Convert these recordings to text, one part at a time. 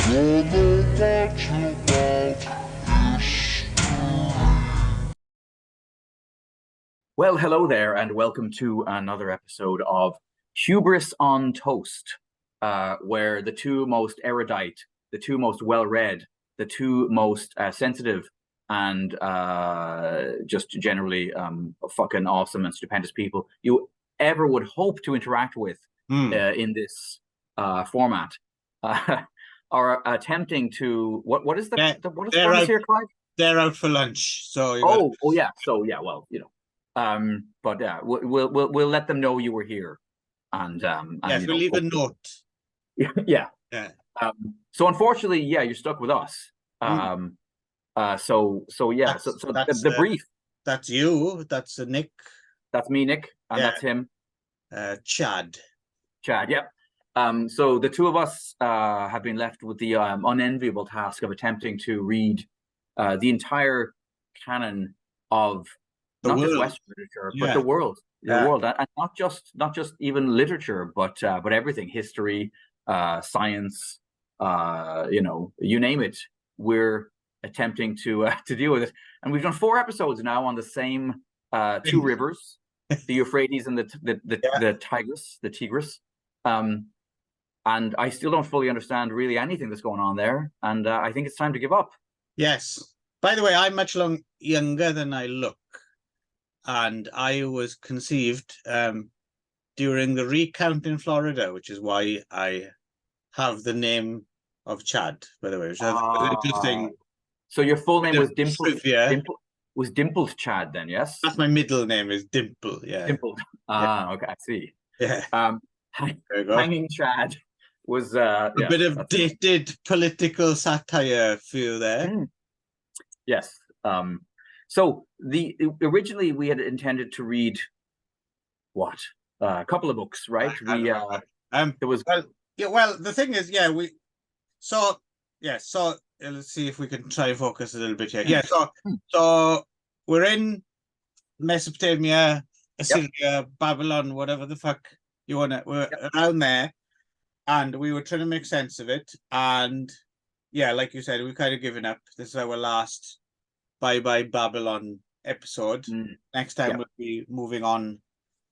Well, hello there, and welcome to another episode of Hubris on Toast, where the two most erudite, the two most well-read, the two most sensitive, and just generally fucking awesome and stupendous people you ever would hope to interact with in this format are attempting to what is the what is the premise here, Clive? They're out for lunch, so well, you know. But yeah, we'll let them know you were here, and yes, we'll leave a note. Yeah. So unfortunately, yeah, you're stuck with us. So yeah, the brief. That's you. That's Nick. That's me, Nick, and that's him. Chad. Yep. So the two of us have been left with the unenviable task of attempting to read the entire canon of not just Western literature, but the world, and not just even literature, but everything, history, science, you name it. We're attempting to deal with it, and we've done 4 episodes now on the same 2 rivers, the Euphrates and the Tigris, and I still don't fully understand really anything that's going on there, and I think it's time to give up. Yes. By the way, I'm much younger than I look. And I was conceived during the recount in Florida, which is why I have the name of Chad, by the way. Which is interesting. So your full name was Dimpled Chad, then, yes? That's my middle name, is Dimple, yeah. Dimpled. Okay, I see. Yeah. Hanging Chad was a bit of dated political satire for you there. Yes. So originally we had intended to read a couple of books, right? There was the thing is, let's see if we can try and focus a little bit here. So we're in Mesopotamia, Assyria, Babylon, whatever the fuck you want to, we're around there, and we were trying to make sense of it, and like you said, we've kind of given up. This is our last Bye Babylon episode. Next time we'll be moving on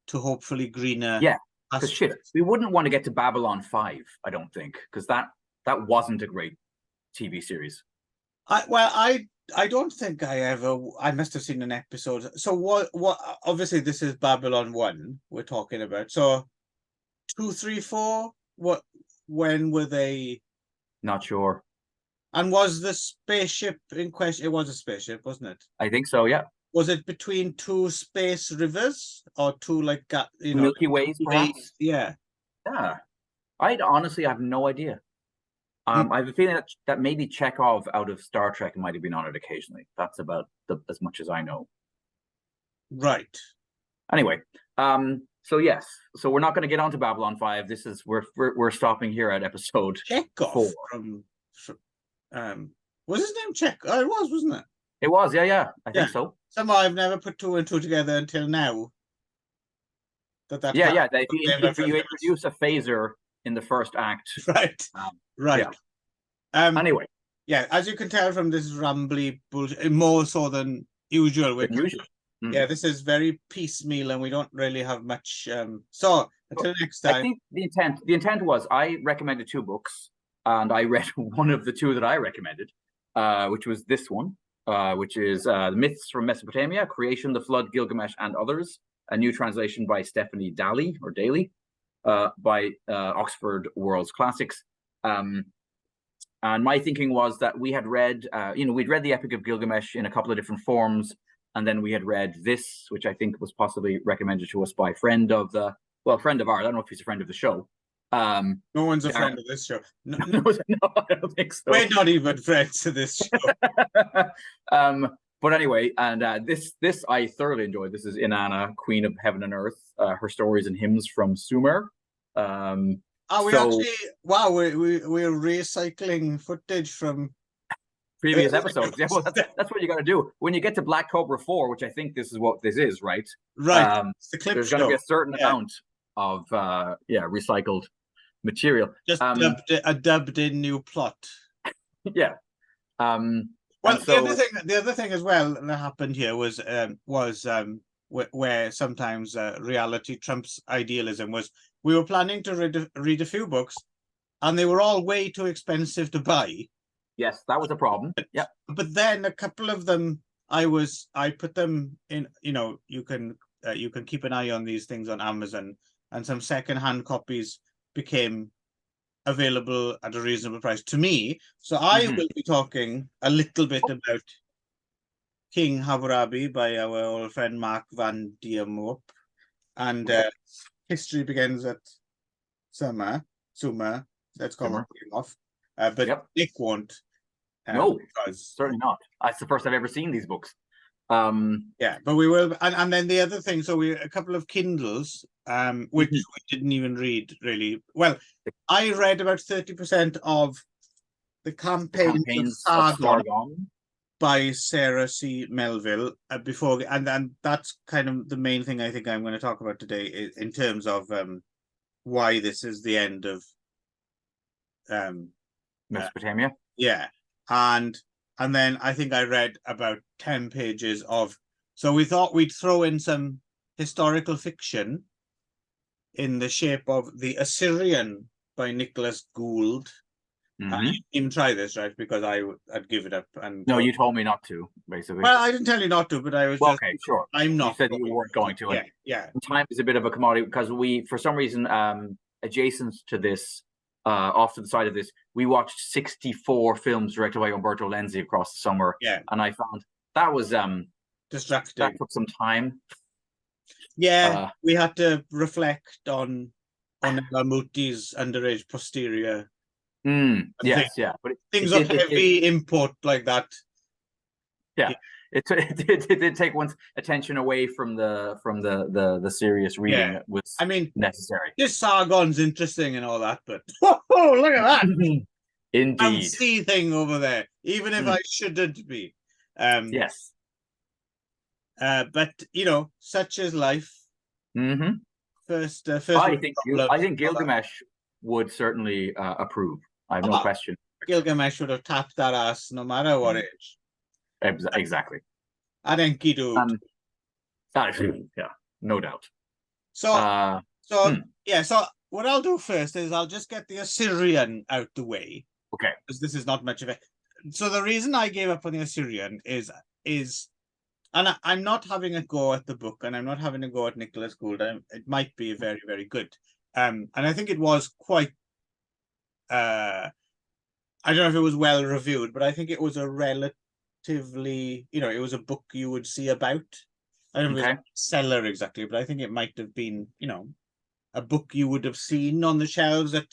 to hopefully greener. Yeah, because shit, we wouldn't want to get to Babylon 5, I don't think, because that wasn't a great TV series. I don't think I must have seen an episode. So what obviously this is Babylon 1 we're talking about. So 2, 3, 4, when were they? Not sure. And was the spaceship in question? It was a spaceship, wasn't it? I think so, yeah. Was it between 2 space rivers or 2 Milky Ways, perhaps? Yeah. I'd honestly have no idea. I have a feeling that maybe Chekhov out of Star Trek might have been on it occasionally. That's about as much as I know. Right. Anyway, so yes, so we're not going to get on to Babylon 5. This is we're stopping here at episode Chekhov 4. Was his name Chekhov? Oh, it was, wasn't it? It was, yeah. I think so. Somehow I've never put 2 and 2 together until now. If you introduce a phaser in the first act, right. Anyway, as you can tell from this rambly bullshit, more so than usual. Yeah, this is very piecemeal, and we don't really have much. So until next time. I think the intent was I recommended 2 books. And I read one of the 2 that I recommended, which was this one, which is The Myths from Mesopotamia, Creation, the Flood, Gilgamesh, and Others, a new translation by Stephanie Daly, by Oxford World's Classics. And my thinking was that we had read, we'd read the Epic of Gilgamesh in a couple of different forms, and then we had read this, which I think was possibly recommended to us by a friend of ours. I don't know if he's a friend of the show. No one's a friend of this show. No, I don't think so. We're not even friends of this show. But anyway, and this I thoroughly enjoyed. This is Inanna, Queen of Heaven and Earth, her stories and hymns from Sumer. We're recycling footage from previous episodes. Yeah, well, that's what you got to do when you get to Black Cobra 4, which I think this is what this is, right? Right. There's going to be a certain amount of recycled material. Just a dubbed in new plot. Yeah. Well, And so the other thing as well that happened here was where sometimes reality trumps idealism. Was we were planning to read a few books, and they were all way too expensive to buy. yes, that was a problem. Yeah. But then a couple of them, I put them in. You can keep an eye on these things on Amazon, and some secondhand copies became available at a reasonable price to me. So I will be talking a little bit about King Hammurabi by our old friend Mark van Diemoop, and History Begins at Sumer. Let's call Sumer. him off. But Nick won't. No, because certainly not. That's the first I've ever seen these books. Yeah, but we will, and then the other thing. So a couple of Kindles, which we didn't even read really. Well, I read about 30% of the campaigns of Sargon by Sarah C. Melville before, and that's kind of the main thing I think I'm going to talk about today in terms of why this is the end of Mesopotamia. Yeah, and then I think I read about 10 pages of. So we thought we'd throw in some historical fiction in the shape of The Assyrian by Nicholas Gould. You didn't even try this, right? Because I'd give it up. And no, you told me not to, basically. Well, I didn't tell you not to, but I was okay, sure. I'm not. You said you weren't going to. Yeah. Time is a bit of a commodity because we, for some reason, adjacent to this, off to the side of this, we watched 64 films directed by Umberto Lenzi across the summer. Yeah. And I found that was distracting. That took some time. Yeah, we had to reflect on Muti's underage posterior. Yes, yeah. But things of heavy import like that. Yeah. It did take one's attention away from the serious reading that was necessary. This Sargon's interesting and all that, but look at that. Indeed. See thing over there, even if I shouldn't be. Yes. But such is life. First I think Gilgamesh would certainly approve. I have no question. Gilgamesh would have tapped that ass no matter what age. Exactly. And Enkidu. Yeah, no doubt. So what I'll do first is I'll just get the Assyrian out the way. Okay. Because this is not much of it. So the reason I gave up on the Assyrian is and I'm not having a go at the book, and I'm not having a go at Nicholas Gould. It might be very, very good. And I think it was quite I don't know if it was well reviewed, but I think it was a relatively, it was a book you would see about. I don't know if it was a seller exactly, but I think it might have been, a book you would have seen on the shelves at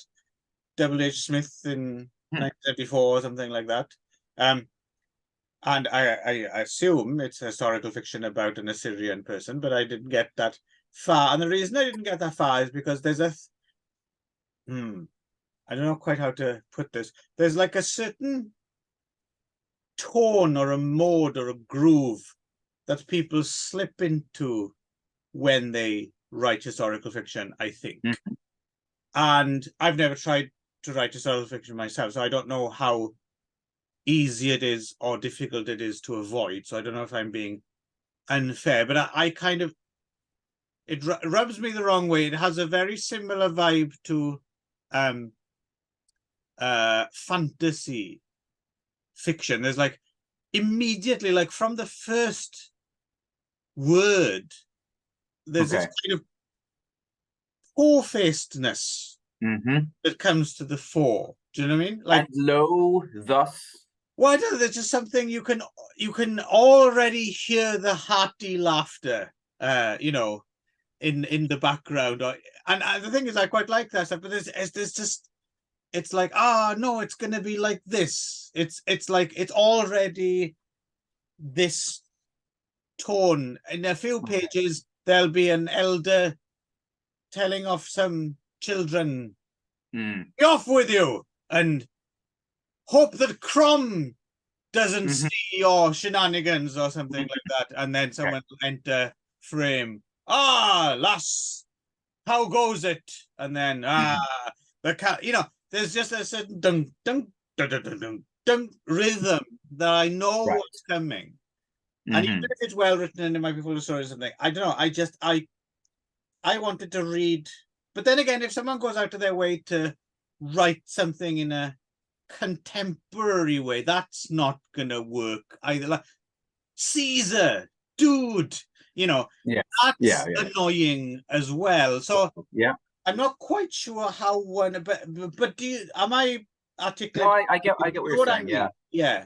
W.H. Smith in 1934 or something like that. And I assume it's historical fiction about an Assyrian person, but I didn't get that far. And the reason I didn't get that far is because there's I don't know quite how to put this. There's like a certain tone or a mode or a groove that people slip into when they write historical fiction, I think. And I've never tried to write historical fiction myself, so I don't know how easy it is or difficult it is to avoid. So I don't know if I'm being unfair, but I kind of, it rubs me the wrong way. It has a very similar vibe to fantasy fiction. There's like immediately, like from the first word, there's this kind of four-facedness that comes to the fore. Do you know what I mean? Like, and low, thus. Well, there's just something you can already hear the hearty laughter, in the background. And the thing is, I quite like that stuff. But there's just, it's like, no, it's gonna be like this. It's like it's already this tone. In a few pages, there'll be an elder telling off some children, "Be off with you," and hope that Crom doesn't see your shenanigans or something like that. And then someone will enter frame. Lass, how goes it? And then the cat, there's just a certain dun dun dun dun dun dun rhythm that I know Right. what's coming. And even if it's well written and it might be full of stories or something, I don't know. I wanted to read, but then again, if someone goes out of their way to write something in a contemporary way, that's not gonna work either. Like Caesar, dude, you know, that's annoying as well. So Yeah. I'm not quite sure how one, but am I articulate? No, I get what you're saying. Yeah. Yeah.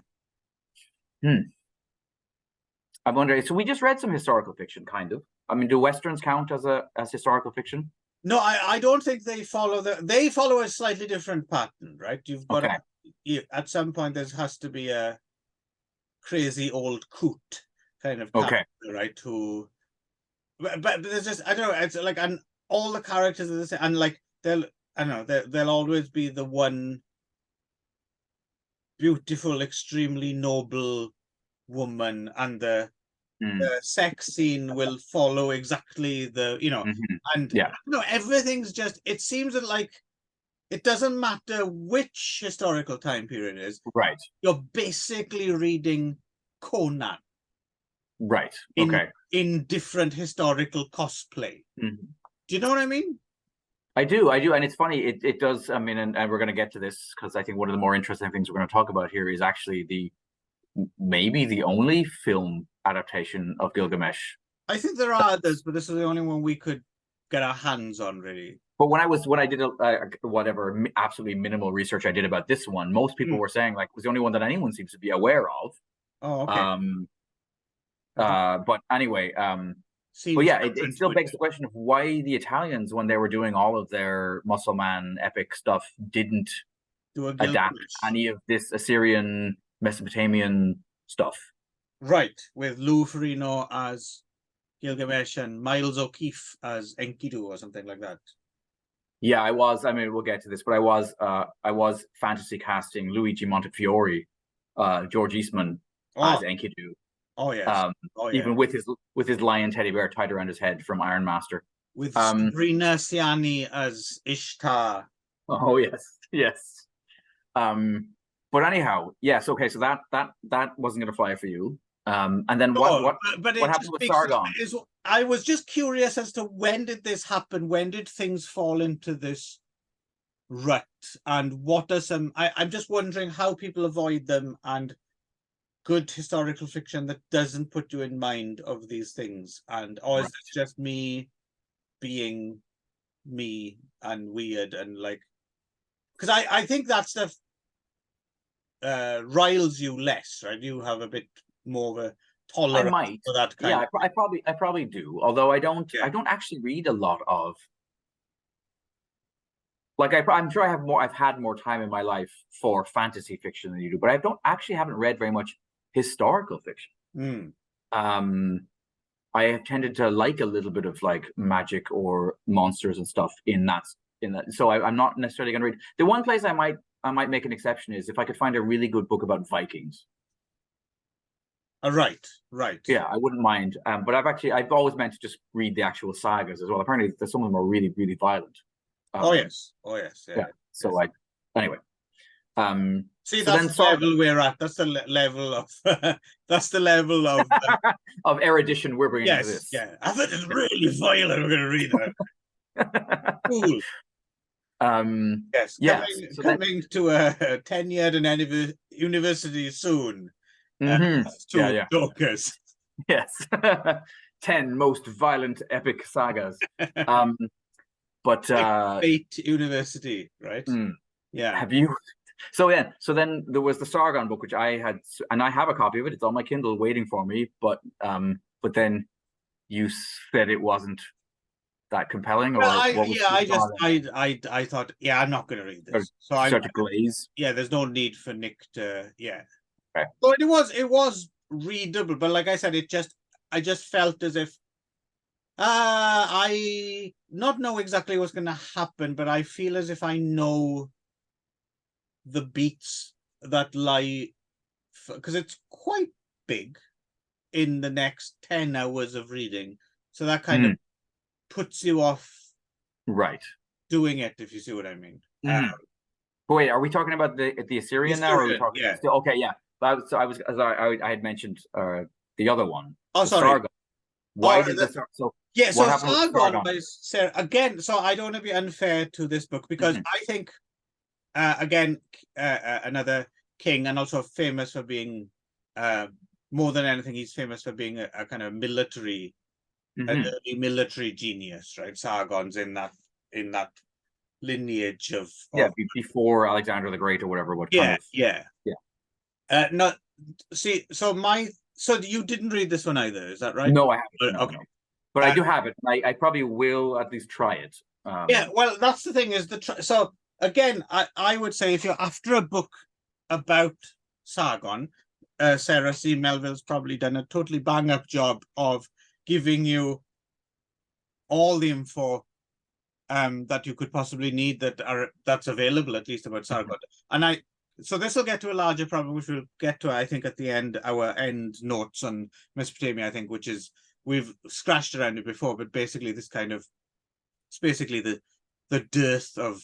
I'm wondering. So we just read some historical fiction, kind of. I mean, do westerns count as historical fiction? No, I don't think they follow they follow a slightly different pattern, right? You've got at some point there has to be a crazy old coot kind of character, right? Who, but there's just, I don't know. It's like, and all the characters are the same, and like there'll always be the one beautiful, extremely noble woman, and the sex scene will follow exactly the, and everything's just, it seems that like it doesn't matter which historical time period it is, right? You're basically reading Conan, right? In different historical cosplay. Do you know what I mean? I do, and it's funny. It does. I mean, and we're going to get to this because I think one of the more interesting things we're going to talk about here is actually maybe the only film adaptation of Gilgamesh. I think there are others, but this is the only one we could get our hands on, really. But when I did whatever absolutely minimal research I did about this one, most people were saying like it was the only one that anyone seems to be aware of. Oh, okay. But anyway, but yeah, it still begs the question of why the Italians, when they were doing all of their Mussulman epic stuff, didn't adapt any of this Assyrian, Mesopotamian stuff. Right, with Lou Ferrigno as Gilgamesh and Miles O'Keefe as Enkidu or something like that. Yeah, I mean, we'll get to this, but I was fantasy casting Luigi Montefiore, George Eastman as Enkidu. Oh yes. Even with his lion teddy bear tied around his head from Iron Master. With Sabrina Siani as Ishtar. Oh yes. But anyhow, yes, okay. So that wasn't going to fly for you. And then what happened with Sargon? I was just curious as to when did this happen? When did things fall into this rut? And what are some? I'm just wondering how people avoid them, and good historical fiction that doesn't put you in mind of these things. And or is it just me being me and weird and like? Because I think that stuff riles you less, right? You have a bit more of a tolerance for that kind. Yeah, I probably do. Although I don't actually read a lot of. Like I'm sure I've had more time in my life for fantasy fiction than you do, but I haven't read very much historical fiction. I have tended to like a little bit of like magic or monsters and stuff in that. So I'm not necessarily going to read. The one place I might make an exception is if I could find a really good book about Vikings. Right. Yeah, I wouldn't mind. But I've always meant to just read the actual sagas as well. Apparently, some of them are really, really violent. Oh yes. Yeah. So anyway. See, that's the level we're at. That's the level of that's the level of of erudition we're bringing to this. Yeah, I thought it's really violent. We're going to read that. Cool. Coming to a 10-year university soon. Jokers. Yes. 10 most violent epic sagas. But Fate University, right? Yeah. Have you? So then there was the Sargon book, which I had, and I have a copy of it. It's on my Kindle waiting for me. But then you said it wasn't that compelling, or I thought, I'm not going to read this. So I start to glaze. Yeah, there's no need for Nick to. Yeah. Okay. But it was readable, but like I said, I just felt as if I not know exactly what's going to happen, but I feel as if I know the beats that lie, because it's quite big in the next 10 hours of reading, so that kind of puts you off right doing it, if you see what I mean. Wait, are we talking about the Assyrian now, or are we Assyrian, talking? yeah. Still, okay, yeah. But I was, as I had mentioned, the other one. Oh, the sorry. Sargon. Why Or did the- so? Yeah, What so happened with Sargon Sargon? by Sarah again. So I don't want to be unfair to this book because I think, again, another king, and also famous for being, more than anything, he's famous for being a kind of military, an early military genius, right? Sargon's in that lineage of Yeah, before Alexander the Great or whatever. What kind of? yeah. No, see, so you didn't read this one either, is that right? No, I haven't. No, Okay. no. But I do have it. I probably will at least try it. Yeah, well, that's the thing is so again, I would say if you're after a book about Sargon, Sarah C. Melville's probably done a totally bang up job of giving you all the info that you could possibly need that's available at least about Sargon. And so this will get to a larger problem, which we'll get to, I think, at the end, our end notes on Mesopotamia, I think, which is we've scratched around it before, but basically this kind of it's basically the dearth of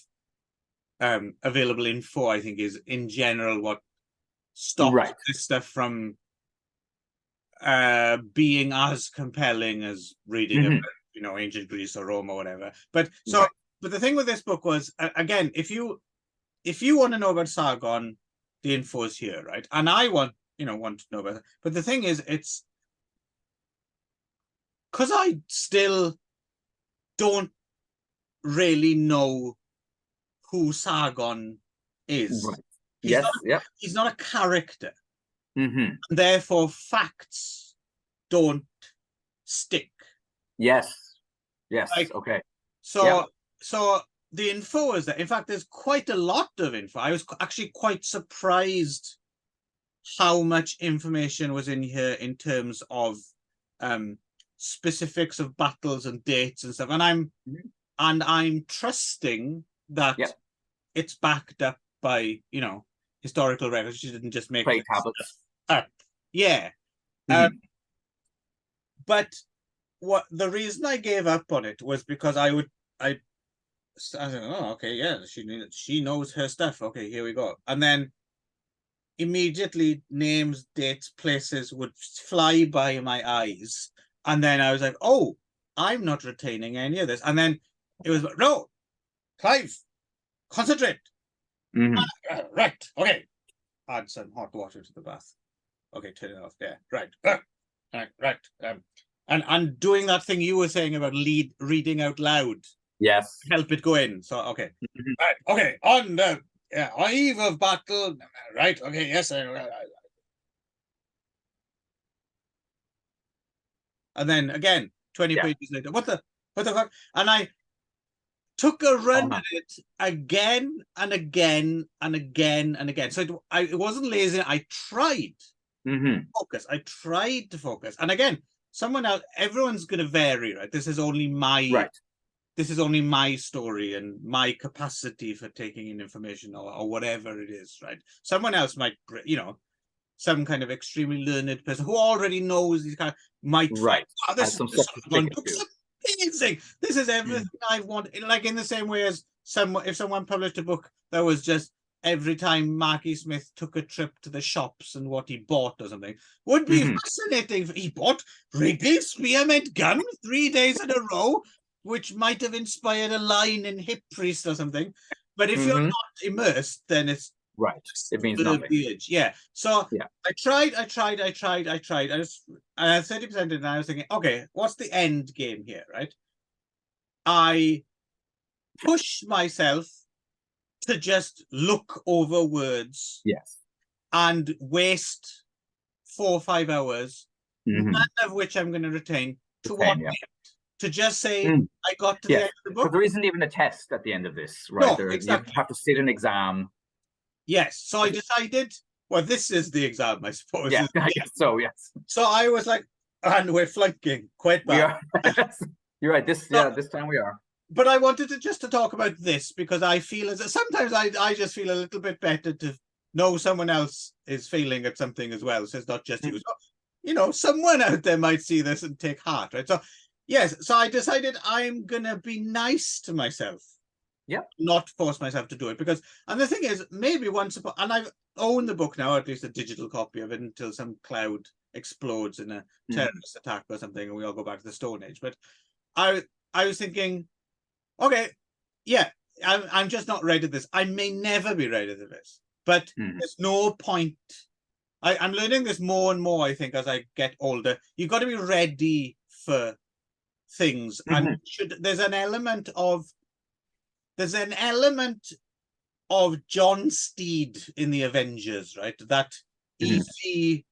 available info, I think, is in general what stops this stuff from being as compelling as reading about, ancient Greece or Rome or whatever. But but the thing with this book was, again, if you want to know about Sargon, the info is here, right? And I want to know about it. But the thing is, it's because I still don't really know who Sargon is. Right. He's not a character. And therefore, facts don't stick. Yes. Okay. So the info is there. In fact, there's quite a lot of info. I was actually quite surprised how much information was in here in terms of specifics of battles and dates and stuff. And I'm trusting that it's backed up by historical records. She didn't just make plate tablets up. But what the reason I gave up on it was because I said, oh, okay, yeah, she knows her stuff. Okay, here we go. And then immediately names, dates, places would fly by my eyes. And then I was like, oh, I'm not retaining any of this. And then it was, no, Clive, concentrate. Right, okay. Add some hot water to the bath. Okay, turn it off. Yeah, right. Right. And doing that thing you were saying about reading out loud. Yes. Help it go in. So, okay. Right, okay. On the eve of battle. Right, okay, yes. And then again, 20 pages later. What the fuck? And I took a run at it again and again and again and again. So it wasn't lazy. I tried to focus. I tried to focus. And again, someone else, everyone's going to vary, right? This is only my this is only my story and my capacity for taking in information or whatever it is, right? Someone else might, some kind of extremely learned person who already knows these kind of might. Oh, this is amazing. This is everything I want. Like in the same way as if someone published a book that was just every time Marky Smith took a trip to the shops and what he bought or something would be fascinating. He bought Wrigley Spearmint gun 3 days in a row, which might have inspired a line in Hubris or something. But if you're not immersed, then it's it means nothing. Yeah. So I tried. I had 30% in, and I was thinking, okay, what's the end game here, right? I push myself to just look over words. And waste 4 or 5 hours, none of which I'm going to retain. To what? To just say I got to the end of the book. But there isn't even a test at the end of this, right? No, exactly. You have to sit an exam. Yes. So I decided, well, this is the exam, I suppose. Yeah, I guess so, yes. So I was like, and we're flunking quite bad. You're right. This time we are. But I wanted to talk about this because I feel as sometimes I just feel a little bit better to know someone else is failing at something as well. So it's not just you. So, someone out there might see this and take heart, right? So yes, so I decided I'm gonna be nice to myself not force myself to do it, because, and the thing is, maybe once upon, and I've owned the book now, or at least a digital copy of it, until some cloud explodes in a terrorist attack or something, and we all go back to the Stone Age. But I was thinking, okay, yeah, I'm just not ready to this. I may never be ready to this, but there's no point. I'm learning this more and more, I think, as I get older. You've got to be ready for things, and there's an element of John Steed in the Avengers, right? That easy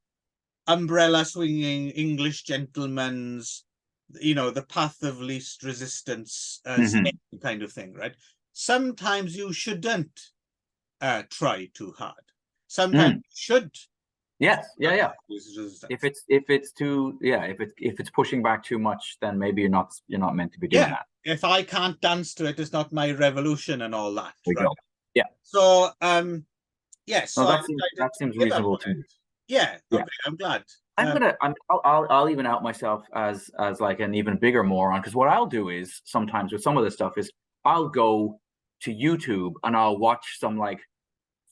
umbrella swinging English gentleman's, the path of least resistance kind of thing, right? Sometimes you shouldn't try too hard. Sometimes you should. Yes, yeah. If it's pushing back too much, then maybe you're not meant to be doing that. If I can't dance to it, it's not my revolution and all that. There you go. Yeah. So yes. No, that seems reasonable to me. Yeah. Okay, I'm glad. I'll even out myself as like an even bigger moron, because what I'll do is sometimes with some of this stuff is I'll go to YouTube and I'll watch some like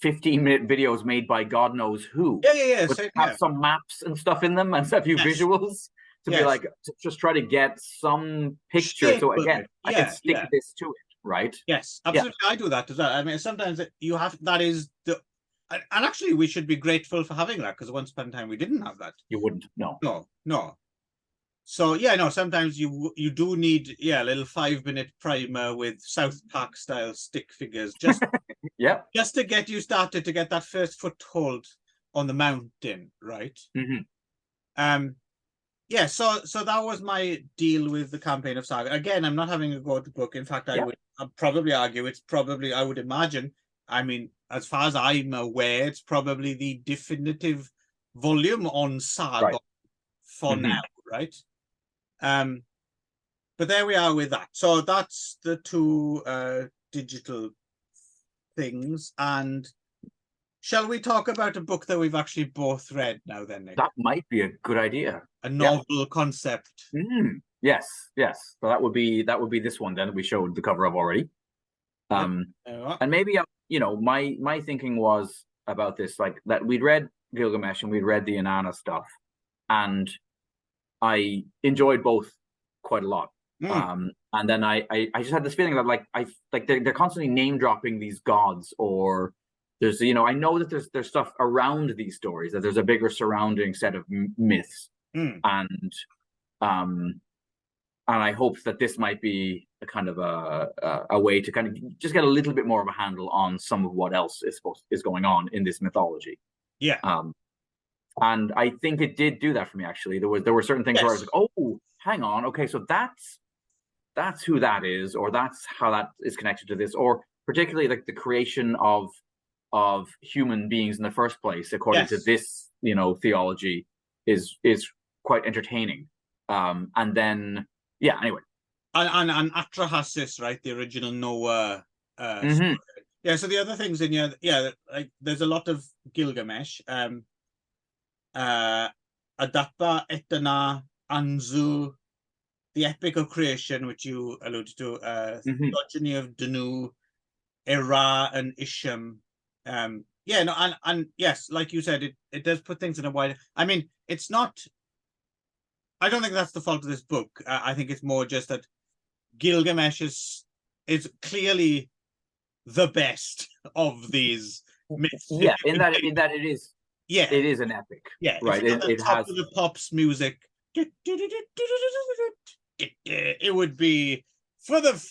15-minute videos made by God knows who. Yeah. But have some maps and stuff in them and a few visuals to be like, to just try to get some picture. So again, I can stick this to it, right? Yes, absolutely. I do that as well. I mean, sometimes that is the, and actually we should be grateful for having that, because once upon a time we didn't have that. You wouldn't, no. So sometimes you do need a little 5-minute primer with South Park style stick figures, just just to get you started, to get that first foothold on the mountain, right? So that was my deal with the campaign of Saga. Again, I'm not having a go at the book. In fact, I'd probably argue I would imagine, I mean, as far as I'm aware, it's probably the definitive volume on Saga for now, right? But there we are with that. So that's the two digital things. And shall we talk about a book that we've actually both read now then, Nick? That might be a good idea. A novel concept. Yes. So that would be this one then that we showed the cover of already. And maybe my thinking was about this, like that we'd read Gilgamesh and we'd read the Inanna stuff, and I enjoyed both quite a lot. And then I just had this feeling that like they're constantly name dropping these gods, or there's I know that there's stuff around these stories, that there's a bigger surrounding set of myths, and I hope that this might be a kind of a way to kind of just get a little bit more of a handle on some of what else is going on in this mythology. And I think it did do that for me, actually. There were certain things where I was like, oh, hang on, okay, so that's who that is, or that's how that is connected to this, or particularly like the creation of human beings in the first place, according to this, theology, is quite entertaining. And then anyway. And Atrahasis, right? The original Noah story. Yeah, so the other things in here, like there's a lot of Gilgamesh. Adapa, Etana, Anzu, the Epic of Creation, which you alluded to, Theogony of Danu, Era, and Isham. And yes, like you said, it does put things in a wider. I mean, it's not. I don't think that's the fault of this book. I think it's more just that Gilgamesh is clearly the best of these myths. Yeah, in that it is. Yeah, it is an epic. Yeah, right. It has the pop's music. It would be for the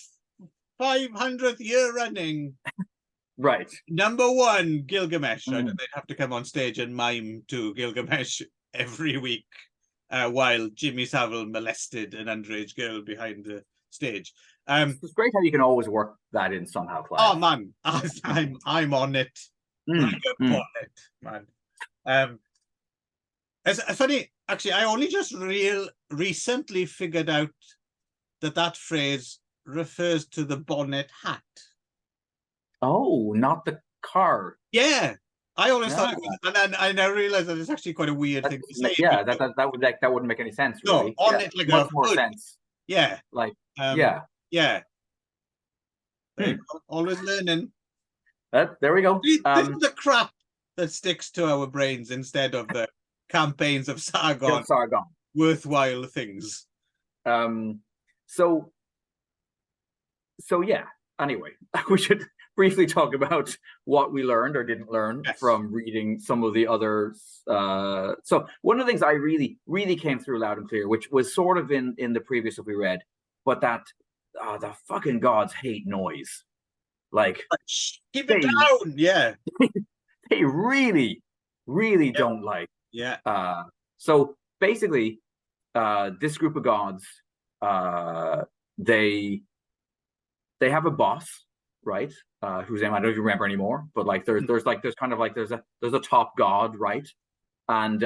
500th year running. Right. Number one, Gilgamesh. Right? And they'd have to come on stage and mime to Gilgamesh every week while Jimmy Savile molested an underage girl behind the stage. It's great how you can always work that in somehow, Clive. Oh man, I'm on it. Like a bonnet, man. It's funny, actually. I only just recently figured out that phrase refers to the bonnet hat. Oh, not the car. Yeah, I always thought it was, and then I now realized that it's actually quite a weird thing to say. Yeah, that wouldn't make any sense. Really. No, on it like much more sense. Yeah, like yeah. There you go. Always learning. There we go. This is the crap that sticks to our brains instead of the campaigns of Sargon. Sargon. Worthwhile things. So yeah. Anyway, we should briefly talk about what we learned or didn't learn from reading some of the others. So one of the things I really, really came through loud and clear, which was sort of in the previous that we read, but that the fucking gods hate noise. Like, keep it down. Yeah. They really, really don't like. Yeah. So basically, this group of gods, they have a boss, right? Whose name I don't even remember anymore. But like, there's a top god, right? And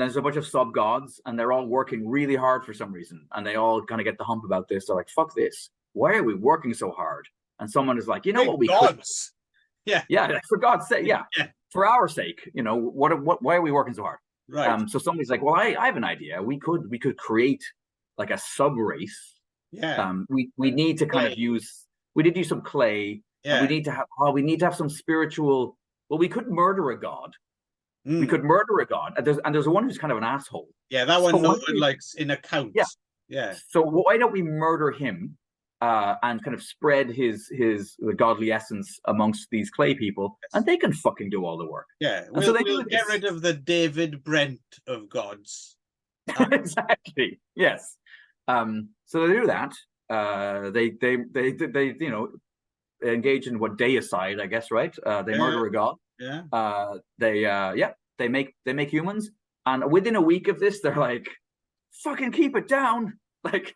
there's a bunch of sub gods, and they're all working really hard for some reason, and they all kind of get the hump about this. They're like, "Fuck this! Why are we working so hard?" And someone is like, "You know what? We gods, could... yeah, for God's sake, yeah, for our sake, you know, why are we working so hard?" Right. So somebody's like, "Well, I have an idea. We could create like a sub race. Yeah. We need to kind of use. We did use some clay. Yeah. We need to have some spiritual. Well, we could murder a god." We could murder a god, and there's one who's kind of an asshole. Yeah, that one no one likes in accounts. Yeah, yeah. So why don't we murder him, and kind of spread his godly essence amongst these clay people, and they can fucking do all the work. Yeah, we'll get rid of the David Brent of gods. Exactly. Yes. So they do that. They you know, engage in what deicide, I guess, right? They murder a god. Yeah. They make humans, and within a week of this, they're like, "Fucking keep it down!" Like,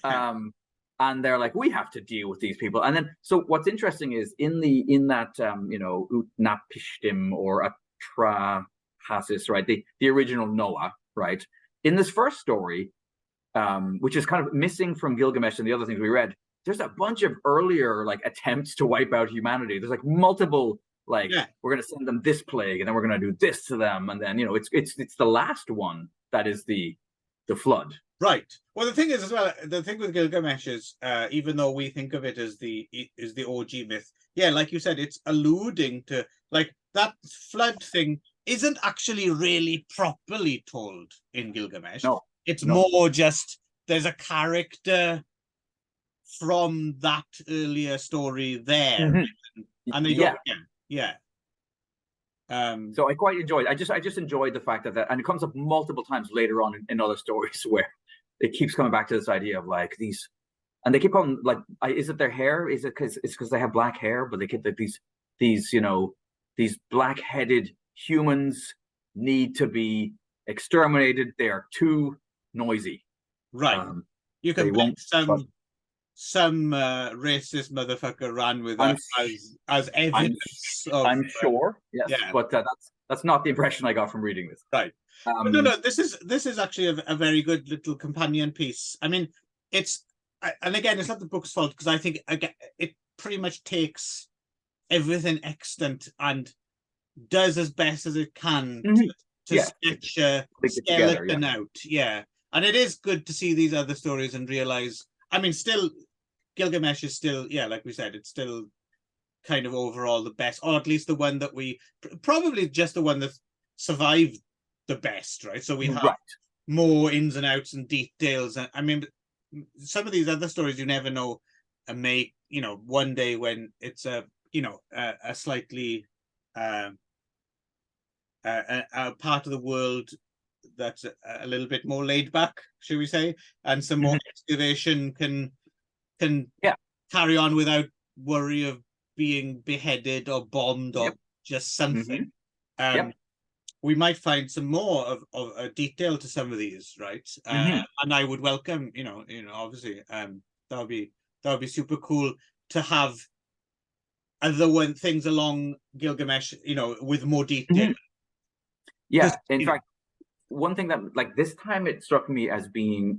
and they're like, "We have to deal with these people." And then, so what's interesting is in that you know, Utnapishtim or Atrahasis, right? The original Noah, right? In this first story, which is kind of missing from Gilgamesh and the other things we read, there's a bunch of earlier like attempts to wipe out humanity. There's like multiple. Like, we're going to send them this plague, and then we're going to do this to them, and then, you know, it's the last one that is the flood. Right. Well, the thing is as well, the thing with Gilgamesh is, even though we think of it as the OG myth, yeah, like you said, it's alluding to, like, that flood thing isn't actually really properly told in Gilgamesh. No, it's more just there's a character from that earlier story there, and they go, yeah. So I quite enjoyed. I just enjoyed the fact that, and it comes up multiple times later on in other stories where it keeps coming back to this idea of like these, and they keep on like, is it their hair? Is it because they have black hair? But they get like these you know, these black-headed humans need to be exterminated. They are too noisy. Right. You can bet some racist motherfucker ran with that as evidence. I'm sure, yes, but that's not the impression I got from reading this. Right. No. This is actually a very good little companion piece. I mean, and again, it's not the book's fault, because I think it pretty much takes everything extant and does as best as it can to sketch a skeleton out. Yeah, and it is good to see these other stories and realize. I mean, still. Gilgamesh is still, like we said, it's still kind of overall the best, or at least the one that probably just the one that survived the best, right? So we have more ins and outs and details. And I mean, some of these other stories you never know, and may, you know, one day when it's a slightly a part of the world that's a little bit more laid back, should we say, and some more excavation can carry on without worry of being beheaded or bombed or just something. We might find some more of a detail to some of these, right? And I would welcome, you know, obviously, that would be super cool to have other things along Gilgamesh, you know, with more detail. Yeah, in fact. One thing that, like, this time it struck me as being,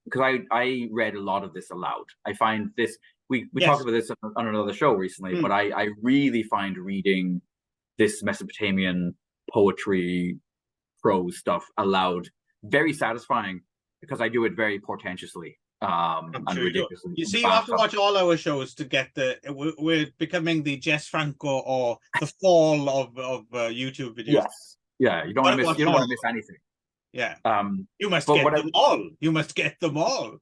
because I read a lot of this aloud. I find this, we talked about this on another show recently, but I really find reading this Mesopotamian poetry, prose stuff aloud very satisfying, because I do it very portentously. and sure ridiculously. you see, you have to watch all our shows to get we're becoming the Jess Franco or the fall of YouTube videos. Yes, yeah, you don't want to miss anything. Yeah, you must but get them all. You must get them all.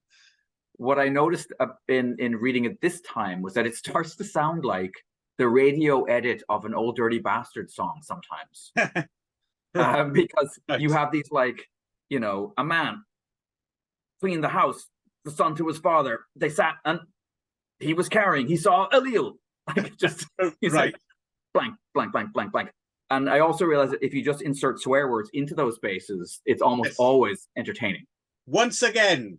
What I noticed in reading it this time was that it starts to sound like the radio edit of an Old Dirty Bastard song sometimes, because you have these like, you know, a man cleaned the house, the son to his father. They sat and he was carrying. He saw a Leo. Like just he's right. like blank, blank, blank, blank, blank. And I also realized that if you just insert swear words into those spaces, it's almost always entertaining. Once again,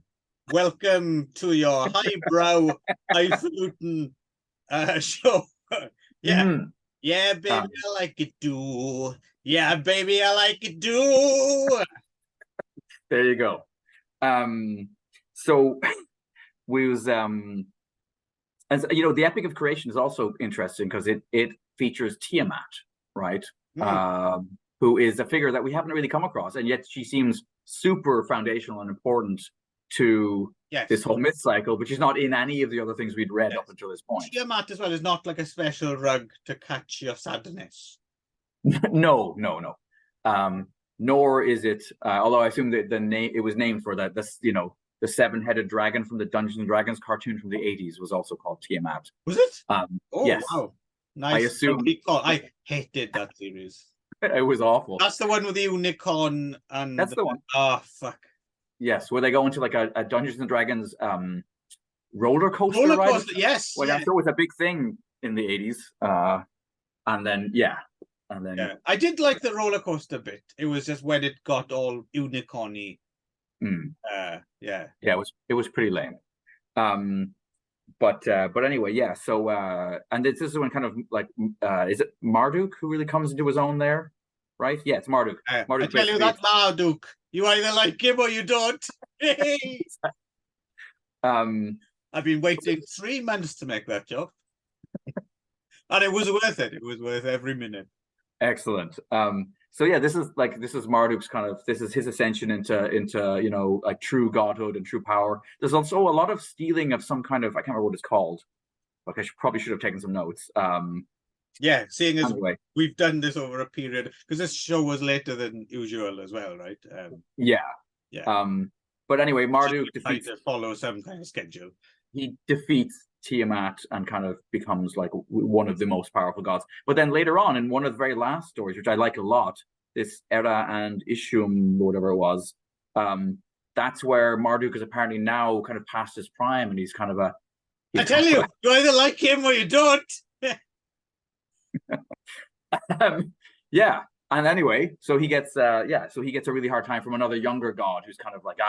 welcome to your highbrow, highfalutin show. Yeah, yeah, baby, I like it too. Yeah, baby, I like it too. There you go. So we was and you know, the Epic of Creation is also interesting because it features Tiamat, right? Who is a figure that we haven't really come across, and yet she seems super foundational and important to this whole myth cycle, which is not in any of the other things we'd read up until this point. Tiamat as well is not like a special rug to catch your sadness. No. Nor is it, although I assume that the name it was named for that. This, you know, the seven-headed dragon from the Dungeons and Dragons cartoon from the 80s was also called Tiamat. Was it? Oh, yes. Wow. Nice. I assume. I hated that series. It was awful. That's the one with the unicorn and... That's the one. Oh, fuck. Yes, where they go into like a Dungeons and Dragons roller coaster ride. Yes. Well, I'm sure it was a big thing in the 80s. And then, I did like the roller coaster bit. It was just when it got all unicorny. It was pretty lame. But anyway, yeah. So and this is when kind of like is it Marduk who really comes into his own there, right? Yeah, it's Marduk. Marduk, I tell you that Marduk, you either like him or you don't. I've been waiting 3 months to make that job, and it was worth it. It was worth every minute. Excellent. So yeah, this is Marduk's this is his ascension into you know, like true godhood and true power. There's also a lot of stealing of some kind of, I can't remember what it's called. Like probably should have taken some notes. Yeah, seeing as we've done this over a period, because this show was later than usual as well, right? But anyway, Marduk defeats to follow some kind of schedule. He defeats Tiamat and kind of becomes like one of the most powerful gods. But then later on, in one of the very last stories, which I like a lot, this Era and Ishum, whatever it was, that's where Marduk is apparently now kind of past his prime, and he's kind of I tell you, you either like him or you don't. Yeah. And anyway, so he gets a really hard time from another younger god who's kind of like,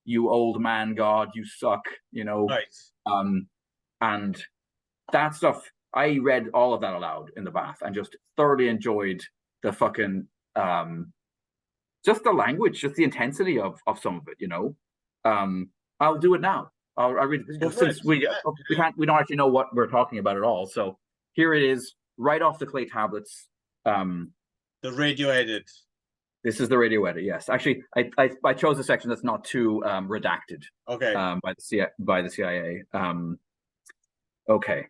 you old man god, you suck, you know. Right. And that stuff, I read all of that aloud in the bath and just thoroughly enjoyed the fucking just the language, just the intensity of some of it, you know. I'll do it now. I'll read it since we don't actually know what we're talking about at all. So here it is, right off the clay tablets. The radio edit. This is the radio edit. Yes, actually, I chose a section that's not too redacted. Okay. By the CIA. Okay.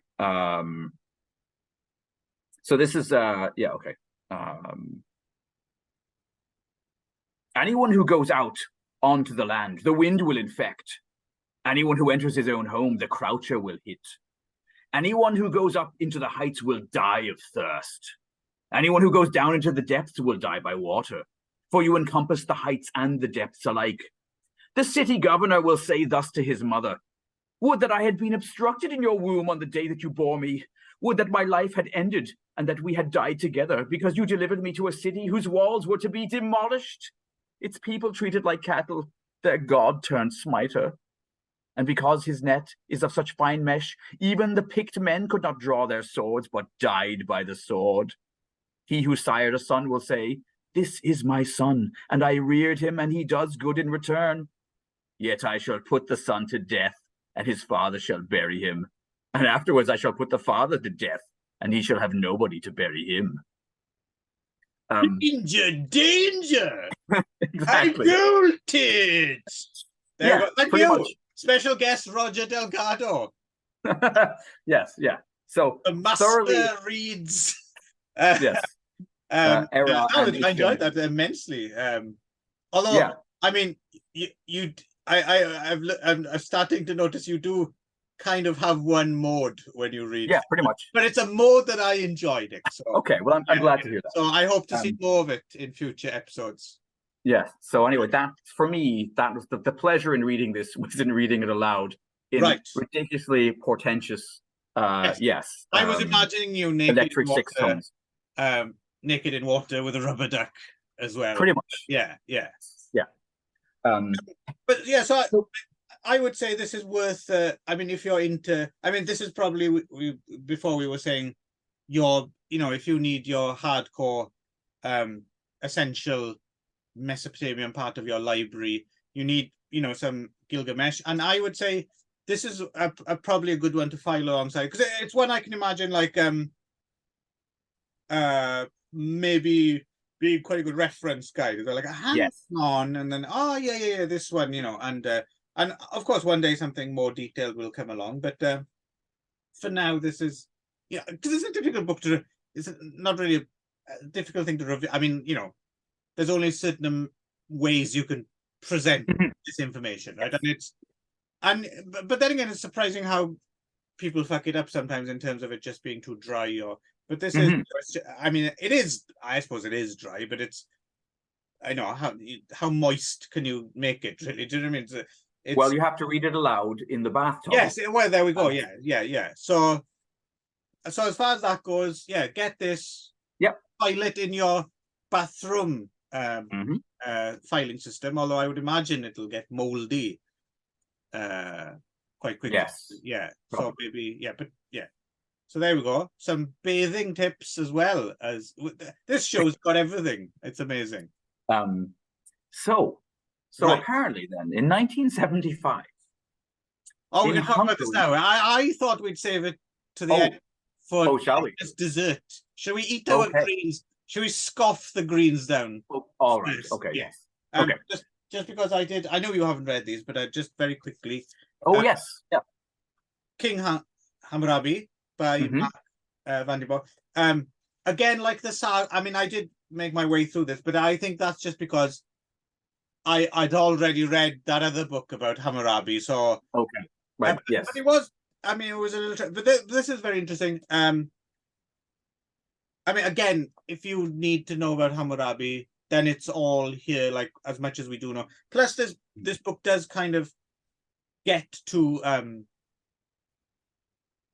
So this is okay. Anyone who goes out onto the land, the wind will infect. Anyone who enters his own home, the croucher will hit. Anyone who goes up into the heights will die of thirst. Anyone who goes down into the depths will die by water, for you encompass the heights and the depths alike. The city governor will say thus to his mother, would that I had been obstructed in your womb on the day that you bore me. Would that my life had ended and that we had died together, because you delivered me to a city whose walls were to be demolished, its people treated like cattle, their god turned smiter. And because his net is of such fine mesh, even the picked men could not draw their swords, but died by the sword. He who sired a son will say, this is my son, and I reared him, and he does good in return. Yet I shall put the son to death, and his father shall bury him. And afterwards I shall put the father to death, and he shall have nobody to bury him. Danger! Exactly. I built it! Yeah, pretty much. special guest Roger Delgado. Yes, yeah. So The master thoroughly, reads. yes. Era I and enjoyed issue. that immensely. Although, Yeah. I mean, I'm starting to notice you do kind of have one mode when you read. Yeah, pretty much. But it's a mode that I enjoyed it. So Okay, well, I'm glad to hear that. So I hope to see Um, more of it in future episodes. Yeah. So anyway, that for me, that was the pleasure in reading this was in reading it aloud in Right. ridiculously portentous. Yes. I was imagining you naked electric in water, six tones. naked in water with a rubber duck as well. Pretty much. Yeah. Yeah. But yeah, so I would say this is worth. I mean, if you're into, I mean, this is probably we before we were saying your, if you need your hardcore, essential Mesopotamian part of your library, you need, some Gilgamesh, and I would say this is probably a good one to file alongside because it's one I can imagine like maybe being quite a good reference guide. They're like, hang on, and then yeah, this one, and of course one day something more detailed will come along. But for now, this is because it's a difficult book to. It's not really a difficult thing to review. I mean, there's only certain ways you can present this information, right? But then again, it's surprising how people fuck it up sometimes in terms of it just being too dry but this is, I mean, it is, I suppose it is dry, but I know how moist can you make it really? Do you know what I mean? Well, you have to read it aloud in the bathtub. Yes, well, there we go. Yeah. So as far as that goes, get this. Yep. File it in your bathroom filing system, although I would imagine it'll get moldy quite quickly. Yes. Yeah. Probably. So maybe, but so there we go. Some bathing tips as well as this show's got everything. It's amazing. So apparently then in 1975. Oh, we're gonna talk about this now. I thought we'd save it to the end for shall we? Dessert. Shall we eat our greens? Shall we scoff the greens down? Oh, all right. Yes. Okay. Yes. Okay. Just because I know you haven't read these, but I just very quickly. Oh yes. Yeah. King Hammurabi by Mark Van der Bock. Again, like the saga. I mean, I did make my way through this, but I think that's just because I'd already read that other book about Hammurabi. So okay, right. Yes. But it was. I mean, it was a little. But this is very interesting. I mean, again, if you need to know about Hammurabi, then it's all here, like as much as we do know. Plus, this book does kind of get to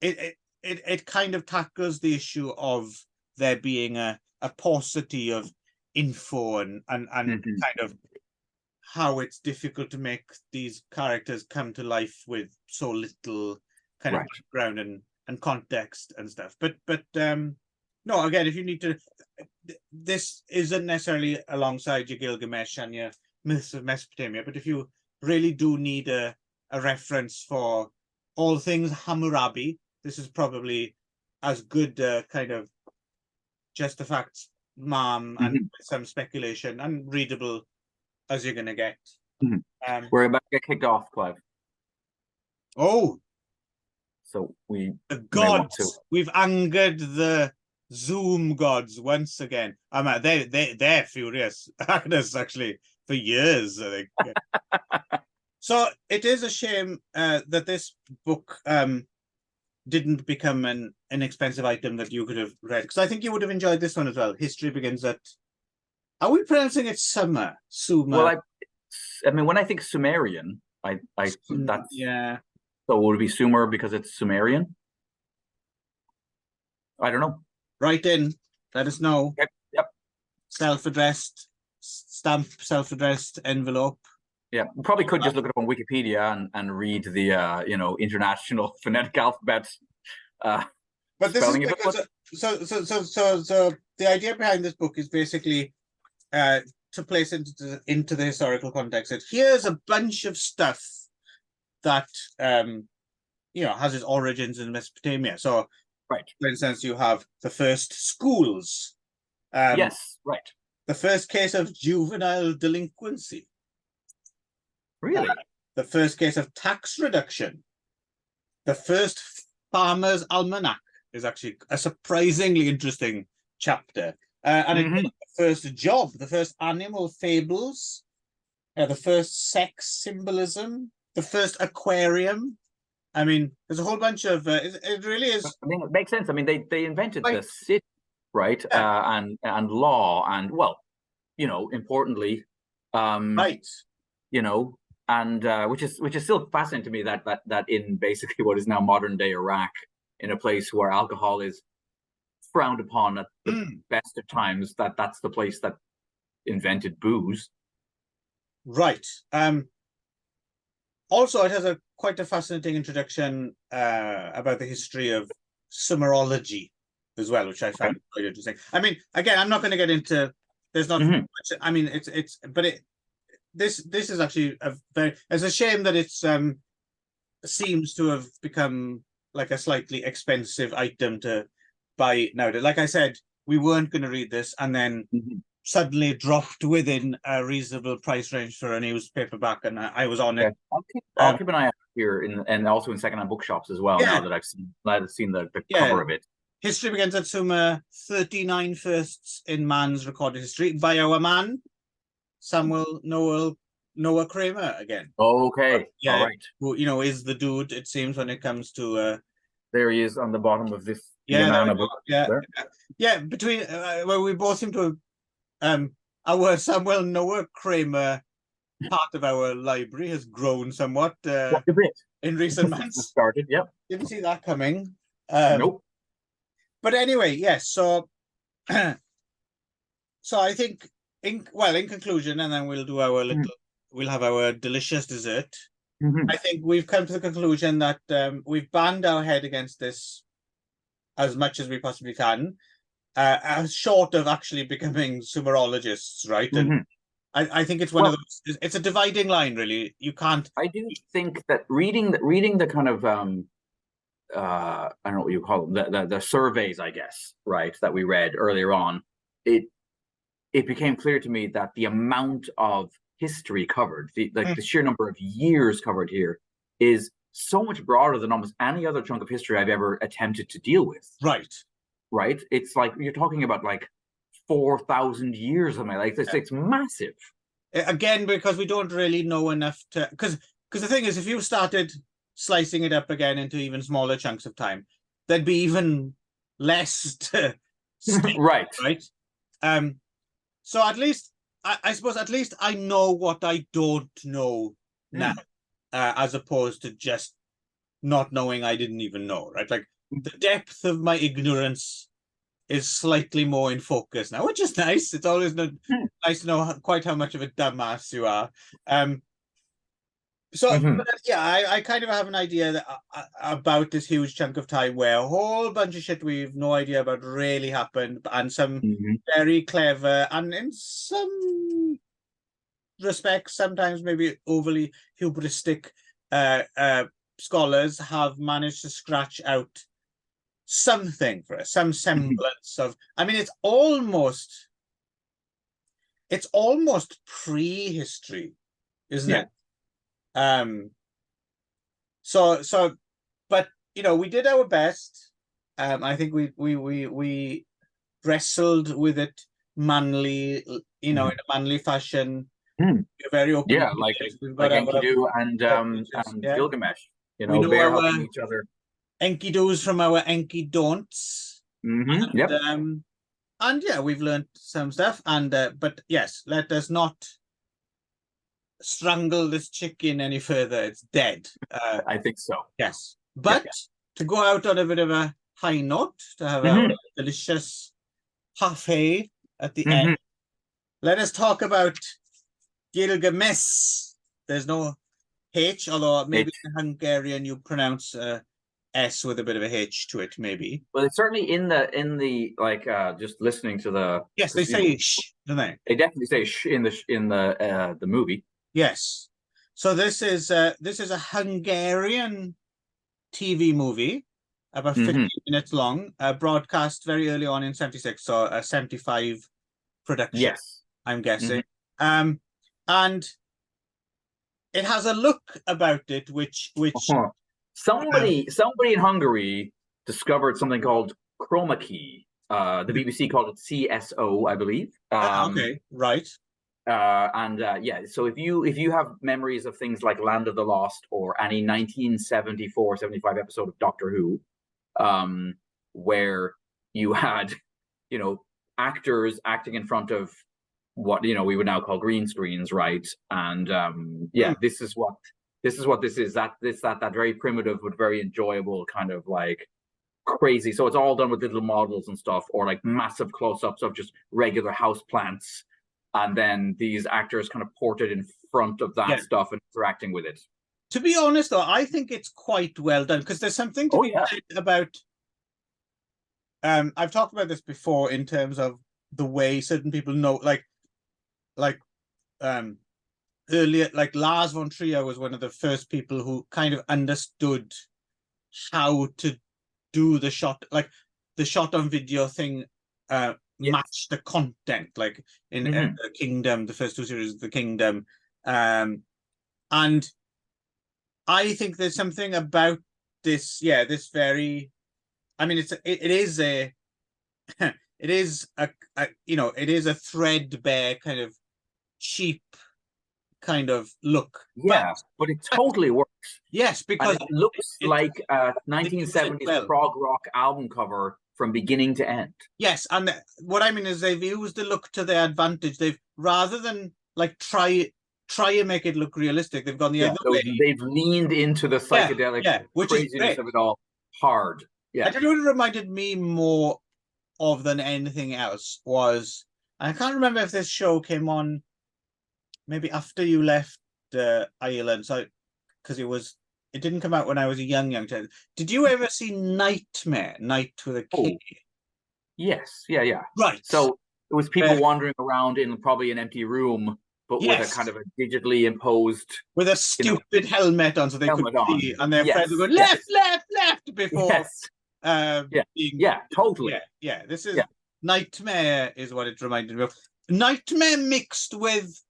it kind of tackles the issue of there being a paucity of info and kind of how it's difficult to make these characters come to life with so little kind of background and context and stuff. But no, again, if you need to, this isn't necessarily alongside your Gilgamesh and your Myths of Mesopotamia, but if you really do need a reference for all things Hammurabi, this is probably as good kind of just the facts, and some speculation and readable as you're going to get. We're about to get kicked off, Clive. Oh. So the gods, we've angered the Zoom gods once again. I mean, they're furious at us actually for years, I think. So it is a shame that this book didn't become an inexpensive item that you could have read, because I think you would have enjoyed this one as well. History begins at. Are we pronouncing it Sumer? Well, I mean, when I think Sumerian, that's So would it be Sumer because it's Sumerian? I don't know. Write in. Let us know. Yep. Self-addressed stamp, self-addressed envelope. Yeah, we probably could just look it up on Wikipedia and read the international phonetic alphabet. But this is because so the idea behind this book is basically to place into the historical context. That here's a bunch of stuff that has its origins in Mesopotamia. So, for instance, you have the first schools. Yes, right. The first case of juvenile delinquency. Really? the first case of tax reduction. The first Farmer's Almanac is actually a surprisingly interesting chapter. And again, the first job, the first animal fables, the first sex symbolism, the first aquarium. I mean, there's a whole bunch of, it really is. I mean, it makes sense. I mean, they invented Right. the sift, right? Yeah. And law, and well, you know, importantly, Right. you know, and which is still fascinating to me that in basically what is now modern day Iraq, in a place where alcohol is frowned upon at the best of times, that's the place that invented booze. Right. Also, it has quite a fascinating introduction about the history of sumerology as well, which I found quite interesting. I mean, again, I'm not going to get into. There's not much. I mean, this is actually it's a shame that it's seems to have become like a slightly expensive item to buy nowadays. Like I said, we weren't going to read this, and then suddenly dropped within a reasonable price range for a newspaper back, and I was on it. I'll keep an eye out here, and also in secondhand bookshops as well. Yeah. Now that I've seen the cover of it. History begins at Sumer, 39 firsts in man's recorded history by our man, Samuel Noah Kramer again. Okay, yeah, all right. Who, you know, is the dude, it seems, when it comes to there he is on the bottom of this book. Yeah, between well, we both seem to our Samuel Noah Kramer part of our library has grown somewhat a bit in recent months. Started, yep. Didn't see that coming. Nope. But anyway, yes. So, so I think, in conclusion, and then we'll do our we'll have our delicious dessert. I think we've come to the conclusion that we've banged our head against this as much as we possibly can, short of actually becoming sumerologists, right? And I think it's one of those. It's a dividing line, really. You can't. I do think that reading the kind of I don't know what you call them, the surveys, I guess, right, that we read earlier on, it became clear to me that the amount of history covered, the sheer number of years covered here, is so much broader than almost any other chunk of history I've ever attempted to deal with. Right. It's like you're talking about like 4,000 years of my life. It's massive. Again, because we don't really know enough to, because the thing is, if you started slicing it up again into even smaller chunks of time, there'd be even less to right. So at least I suppose at least I know what I don't know now, as opposed to just not knowing I didn't even know, right? Like the depth of my ignorance is slightly more in focus now, which is nice. It's always nice to know quite how much of a dumbass you are. I kind of have an idea that, about this huge chunk of time where a whole bunch of shit we've no idea about really happened, and some very clever, and in some respects, sometimes maybe overly hubristic scholars have managed to scratch out something for us, some semblance of. I mean, it's almost prehistory, isn't it? But you know, we did our best. I think we wrestled with it manly, you know, in a manly fashion. We're very open. Yeah, like Enkidu and Gilgamesh. You know, bear helping each other. Enkidu's from our Enki don'ts. And yeah, we've learned some stuff. And but yes, let us not strangle this chicken any further. It's dead. I think so. Yes, but to go out on a bit of a high note, to have a delicious parfait at the end, let us talk about Gilgamesh. There's no H, although maybe in Hungarian you pronounce S with a bit of a H to it, maybe. Well, it's certainly in the like just listening to the. Yes, they say sh, don't they? They definitely say sh in the movie. Yes. So this is a Hungarian TV movie, about 15 minutes long, broadcast very early on in 76, so a 75 production. Yes, I'm guessing. And it has a look about it which somebody in Hungary discovered something called chroma key. The BBC called it CSO, I believe. Okay, right. Yeah, so if you have memories of things like Land of the Lost or any 1974-75 episode of Doctor Who, where you had, actors acting in front of what we would now call green screens, right? And this is what this is. That very primitive but very enjoyable kind of like crazy. So it's all done with little models and stuff, or like massive close-ups of just regular house plants, and then these actors kind of ported in front of that stuff and interacting with it. To be honest, though, I think it's quite well done because there's something to be said about. I've talked about this before in terms of the way certain people know, earlier, like Lars von Trier was one of the first people who kind of understood how to do the shot on video thing, match the content, like in the Kingdom, the first two series of the Kingdom, and I think there's something about this, this very, I mean, it is a threadbare kind of cheap kind of look. But it totally works. Yes, because it looks like a 1970s prog rock album cover from beginning to end. Yes, and what I mean is they've used the look to their advantage. They've, rather than like try and make it look realistic, they've gone the other way. They've leaned into the psychedelic craziness of it all hard. Yeah. I don't know what it reminded me more of than anything else was, I can't remember if this show came on maybe after you left Ireland, so because it didn't come out when I was a young child. Did you ever see Nightmare? Night with a K? Yes, yeah. Right. So it was people wandering around in probably an empty room, but with a kind of a digitally imposed, with a stupid helmet on, so they could see, and their friends would go left before. Totally. Yeah. This is Nightmare, is what it reminded me of. Nightmare mixed with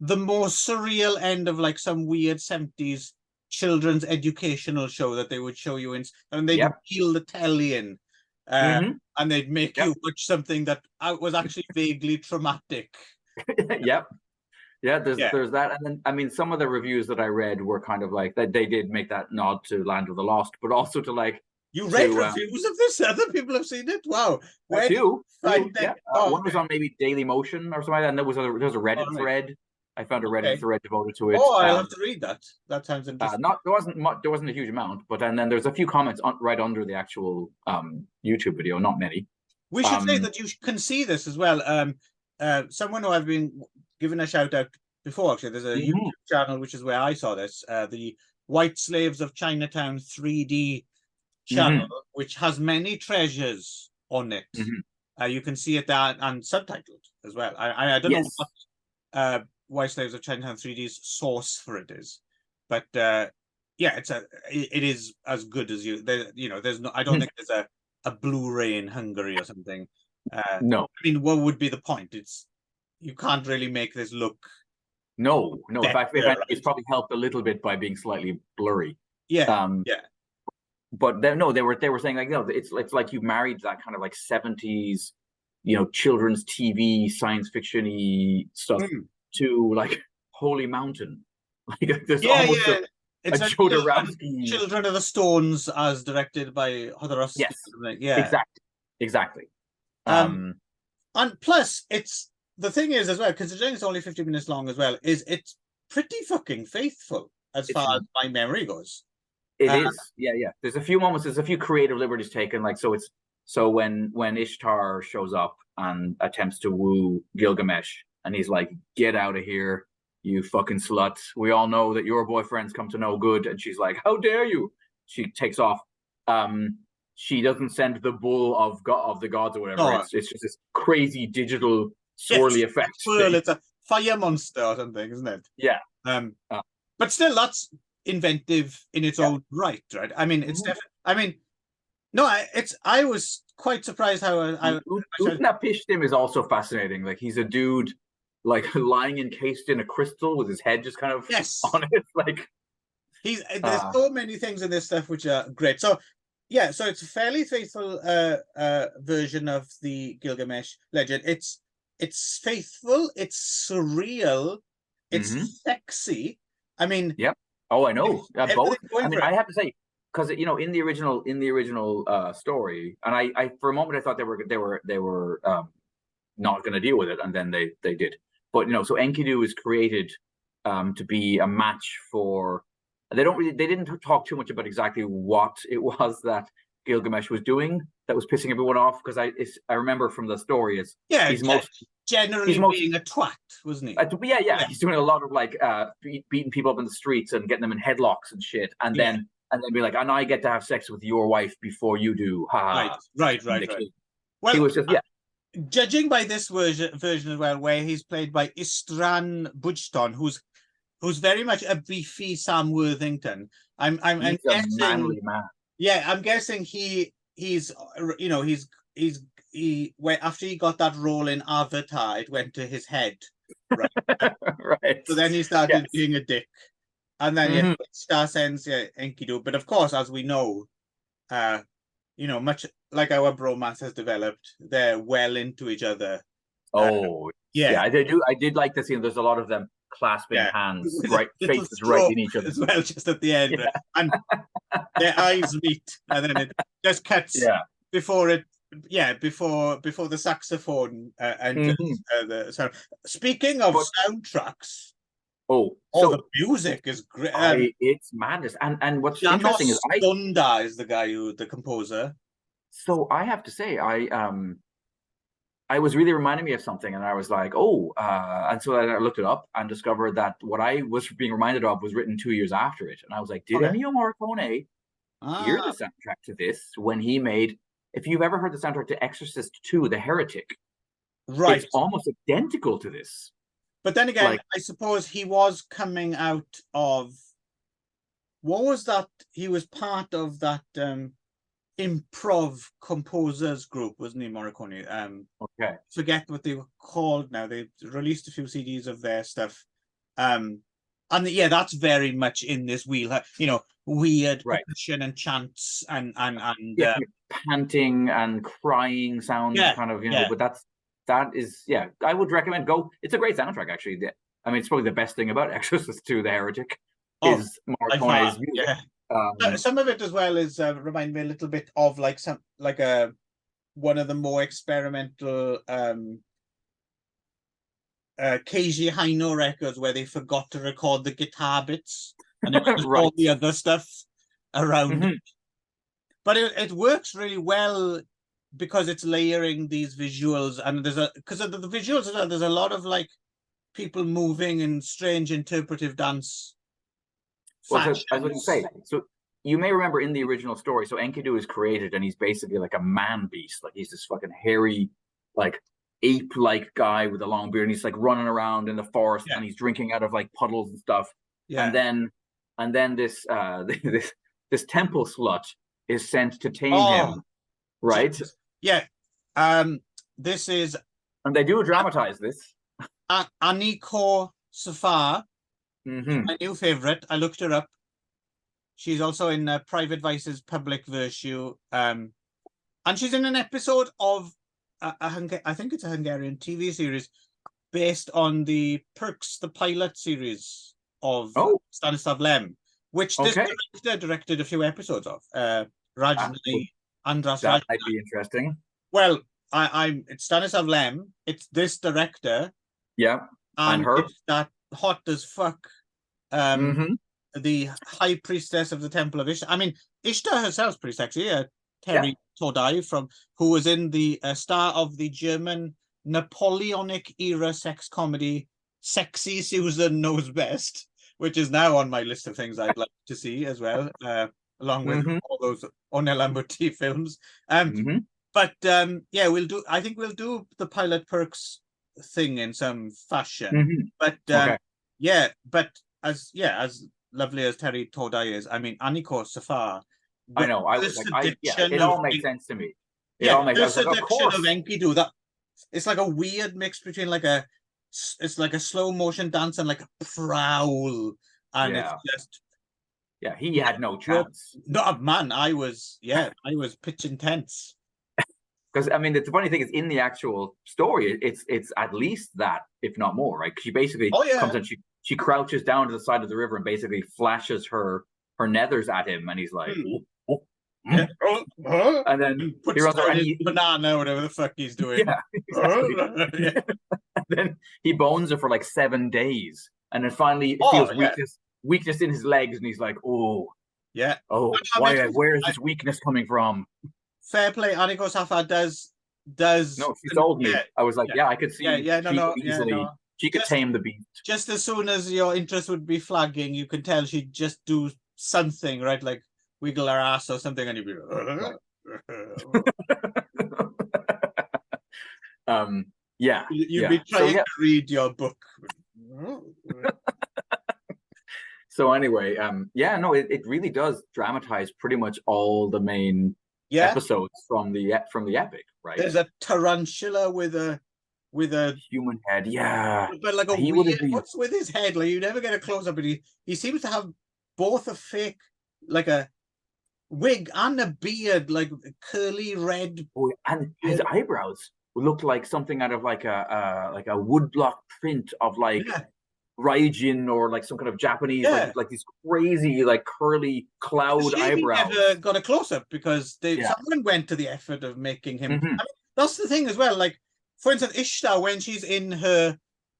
the more surreal end of like some weird 70s children's educational show that they would show you in, and they'd peel the telly in, and they'd make you watch something that was actually vaguely traumatic. There's that, and then I mean some of the reviews that I read were kind of like that they did make that nod to Land of the Lost, but also to like. You read reviews of this? Other people have seen it? Wow. Where two. One was on maybe Daily Motion or something like that, and there was a Reddit thread. I found a Reddit thread devoted to it. Oh, I'll have to read that. That sounds interesting. There wasn't a huge amount, but and then there's a few comments right under the actual YouTube video, not many. We should say that you can see this as well. Someone who I've been given a shout out before, actually, there's a YouTube channel, which is where I saw this, the White Slaves of Chinatown 3D channel, which has many treasures on it. You can see it there and subtitled as well. I don't know what White Slaves of Chinatown 3D's source for it is, but it is as good as there's no, I don't think there's a Blu-ray in Hungary or something. No, I mean, what would be the point? You can't really make this look. No. In fact, it's probably helped a little bit by being slightly blurry. But they were saying like, it's like you married that kind of like 70s, children's TV science fiction-y stuff to like Holy Mountain. Like there's almost a Jodorowsky. Children of the Stones, as directed by Hubris. Yes. Exactly. And plus, it's the thing is as well, considering it's only 50 minutes long as well, is it's pretty fucking faithful as far as my memory goes. It is, yeah. There's a few moments. There's a few creative liberties taken. Like so when Ishtar shows up and attempts to woo Gilgamesh, and he's like, "Get out of here, you fucking slut! We all know that your boyfriend's come to no good." And she's like, "How dare you!" She takes off. She doesn't send the bull of the gods or whatever. No. It's just this crazy digital swirly effect. It's a fire monster or something, isn't it? Yeah. But still, that's inventive in its own right? I mean, it's definitely. I mean, no, I was quite surprised how Utnapishtim is also fascinating. Like he's a dude, like lying encased in a crystal with his head just kind of Yes. on it. Like there's so many things in this stuff which are great. So yeah, so it's a fairly faithful version of the Gilgamesh legend. It's faithful, it's surreal, it's sexy. I mean, yep. Oh, I know. Both. I mean, I have to say, because you know, in the original story, and I for a moment I thought they were not going to deal with it, and then they did. But you know, so Enkidu is created to be a match for. They didn't talk too much about exactly what it was that Gilgamesh was doing that was pissing everyone off, because I remember from the story he's generally being a twat, wasn't he? Yeah. He's doing a lot of like beating people up in the streets and getting them in headlocks and shit, and then be like, and I get to have sex with your wife before you do. Right. Well, he was just judging by this version as well, where he's played by Istran Budgeton, who's very much a beefy Sam Worthington. I'm he's guessing, a manly man. Yeah, I'm guessing he's you know he after he got that role in Avatar, it went to his head, right? Right. So then he started being a dick, and then Star Sense, Enkidu. But of course, as we know, you know, much like our bromance has developed, they're well into each other. Oh, I did like the scene. There's a lot of them clasping hands, right, faces right in each other as well, just at the end, and their eyes meet, and then it just cuts before the saxophone enters. The sound. Speaking of soundtracks, the music is great. It's madness, and what's interesting is Sunda is the composer. So I have to say, I was really reminding me of something, and I was like, and so I looked it up and discovered that what I was being reminded of was written 2 years after it. And I was like, did Ennio Morricone hear the soundtrack to this when he made, if you've ever heard the soundtrack to Exorcist II, The Heretic, right, it's almost identical to this. But then again, I suppose he was coming out of, what was that? He was part of that improv composers group, wasn't he, Morricone? Forget what they were called now. They released a few CDs of their stuff, and that's very much in this wheel. You know, weird percussion and chants and panting and crying sounds, kind of, you know. But that is I would recommend go. It's a great soundtrack, actually. I mean, it's probably the best thing about Exorcist II, The Heretic, is Morricone's music. Some of it as well is remind me a little bit of one of the more experimental Keiji Haino records, where they forgot to record the guitar bits and it was all the other stuff around it. But it works really well because it's layering these visuals, and because of the visuals, there's a lot of like people moving in strange interpretive dance. Well, so, I was going to say, so you may remember in the original story, so Enkidu is created and he's basically like a man beast. Like he's this fucking hairy, like ape-like guy with a long beard, and he's like running around in the forest and he's drinking out of like puddles and stuff. And then this this temple slut is sent to tame him, right? Jesus. This is, and they do dramatize this. Aniko Safar. My new favorite. I looked her up. She's also in Private Vice's Public Virtue, and she's in an episode of I think it's a Hungarian TV series based on the Perks the Pilot series of Stanislav Lem, which this director directed a few episodes of. Rajni Andras. That might be interesting. Well, it's Stanislav Lem. It's this director. Yeah, and her. It's that hot as fuck. The high priestess of the Temple of Ishtar. I mean, Ishtar herself's pretty sexy. Terry Todai, who was in the star of the German Napoleonic era sex comedy Sexy Susan Knows Best, which is now on my list of things I'd like to see as well, along with all those Ornella Muti films. But we'll do. I think we'll do the Pilot Perks thing in some fashion. But but as lovely as Terry Todai is, I mean, Aniko Safar. I know. I was like, it all makes sense to me. It all makes sense. Of Enkidu, that it's like a weird mix between like a it's like a slow motion dance and like a prowl, and it's just he had no chance. No, man, I was pitching tents. Because I mean, the funny thing is, in the actual story, it's at least that, if not more, right? 'Cause she basically comes and she crouches down to the side of the river and basically flashes her nethers at him, and he's like, and then he runs around his banana, whatever the fuck he's doing. Yeah, exactly. And then he bones her for like 7 days, and then finally feels weakness in his legs, and he's like, where is this weakness coming from? Fair play, Aniko Safa does. No, she told me. I was like, I could see. She could tame the beast. Just as soon as your interest would be flagging, you could tell she'd just do something, right? Like wiggle her ass or something, and you'd be you'd be trying to read your book. So anyway, it really does dramatize pretty much all the main episodes from the epic, right? There's a tarantula with a human head, but like what's with his head? Like you never get a close up, but he seems to have both a fake, like a wig and a beard, like curly red. Oh, and his eyebrows looked like something out of like a woodblock print of like Raijin or like some kind of Japanese like these crazy like curly cloud eyebrows. Never got a close up because someone went to the effort of making him. I mean, that's the thing as well. Like for instance, Ishtar, when she's in her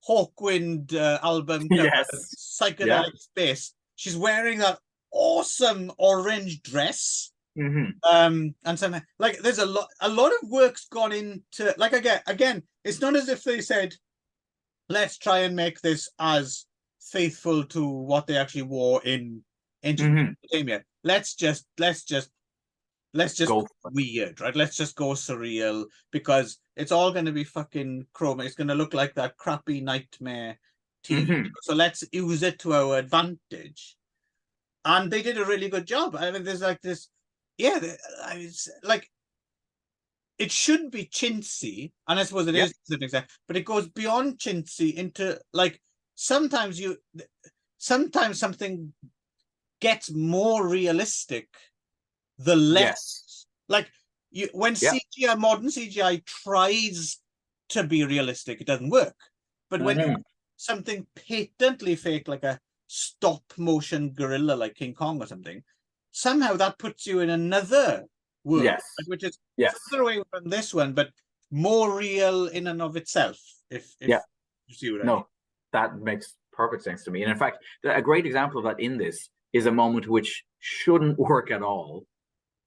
Hawkwind album, psychedelic space, she's wearing that awesome orange dress. And something like there's a lot of work's gone into, like, again, it's not as if they said, let's try and make this as faithful to what they actually wore in ancient Mesopotamia. Let's just go weird, right? Let's just go surreal, because it's all going to be fucking chroma. It's going to look like that crappy nightmare TV. So let's use it to our advantage. And they did a really good job. I mean, there's like this, it's like, it should be chintzy, and I suppose it is to an extent, but it goes beyond chintzy into like sometimes something gets more realistic the less like when modern CGI tries to be realistic, it doesn't work. But when you something patently fake, like a stop motion gorilla like King Kong or something, somehow that puts you in another world, which is further away from this one, but more real in and of itself. If you see what I mean. That makes perfect sense to me. And in fact, a great example of that in this is a moment which shouldn't work at all,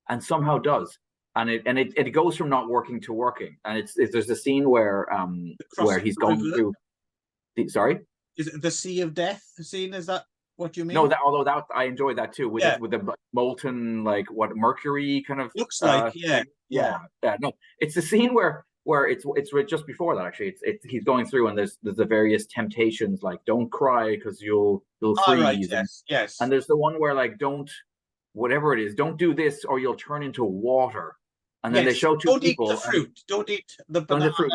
and somehow does. And it goes from not working to working. And there's a scene where he's going through. Sorry, is it the Sea of Death scene? Is that what you mean? No, although I enjoyed that too, with the molten, like, what, mercury kind of looks like. No, it's the scene where it's just before that, actually. It's he's going through, and there's the various temptations, like, don't cry because you'll freeze. Right, yes. And there's the one where, like, don't do this or you'll turn into water. And then they show two people. Don't eat the fruit. Don't eat the banana. The fruit.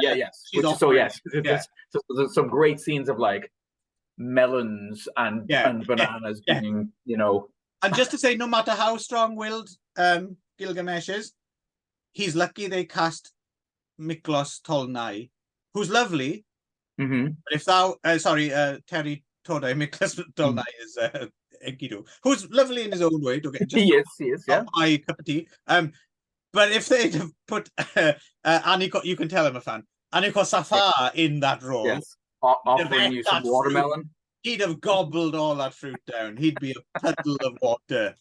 So there's some great scenes of like melons and bananas being, And just to say, no matter how strong-willed Gilgamesh is, he's lucky they cast Miklos Tolnai, who's lovely. But if Terry Todai, Miklos Tolnai is Enkidu, who's lovely in his own way. He is, my cup of tea. But if they'd have put Aniko, you can tell I'm a fan, Aniko Safa in that role, offering you some watermelon, fruit, he'd have gobbled all that fruit down. He'd be a puddle of water.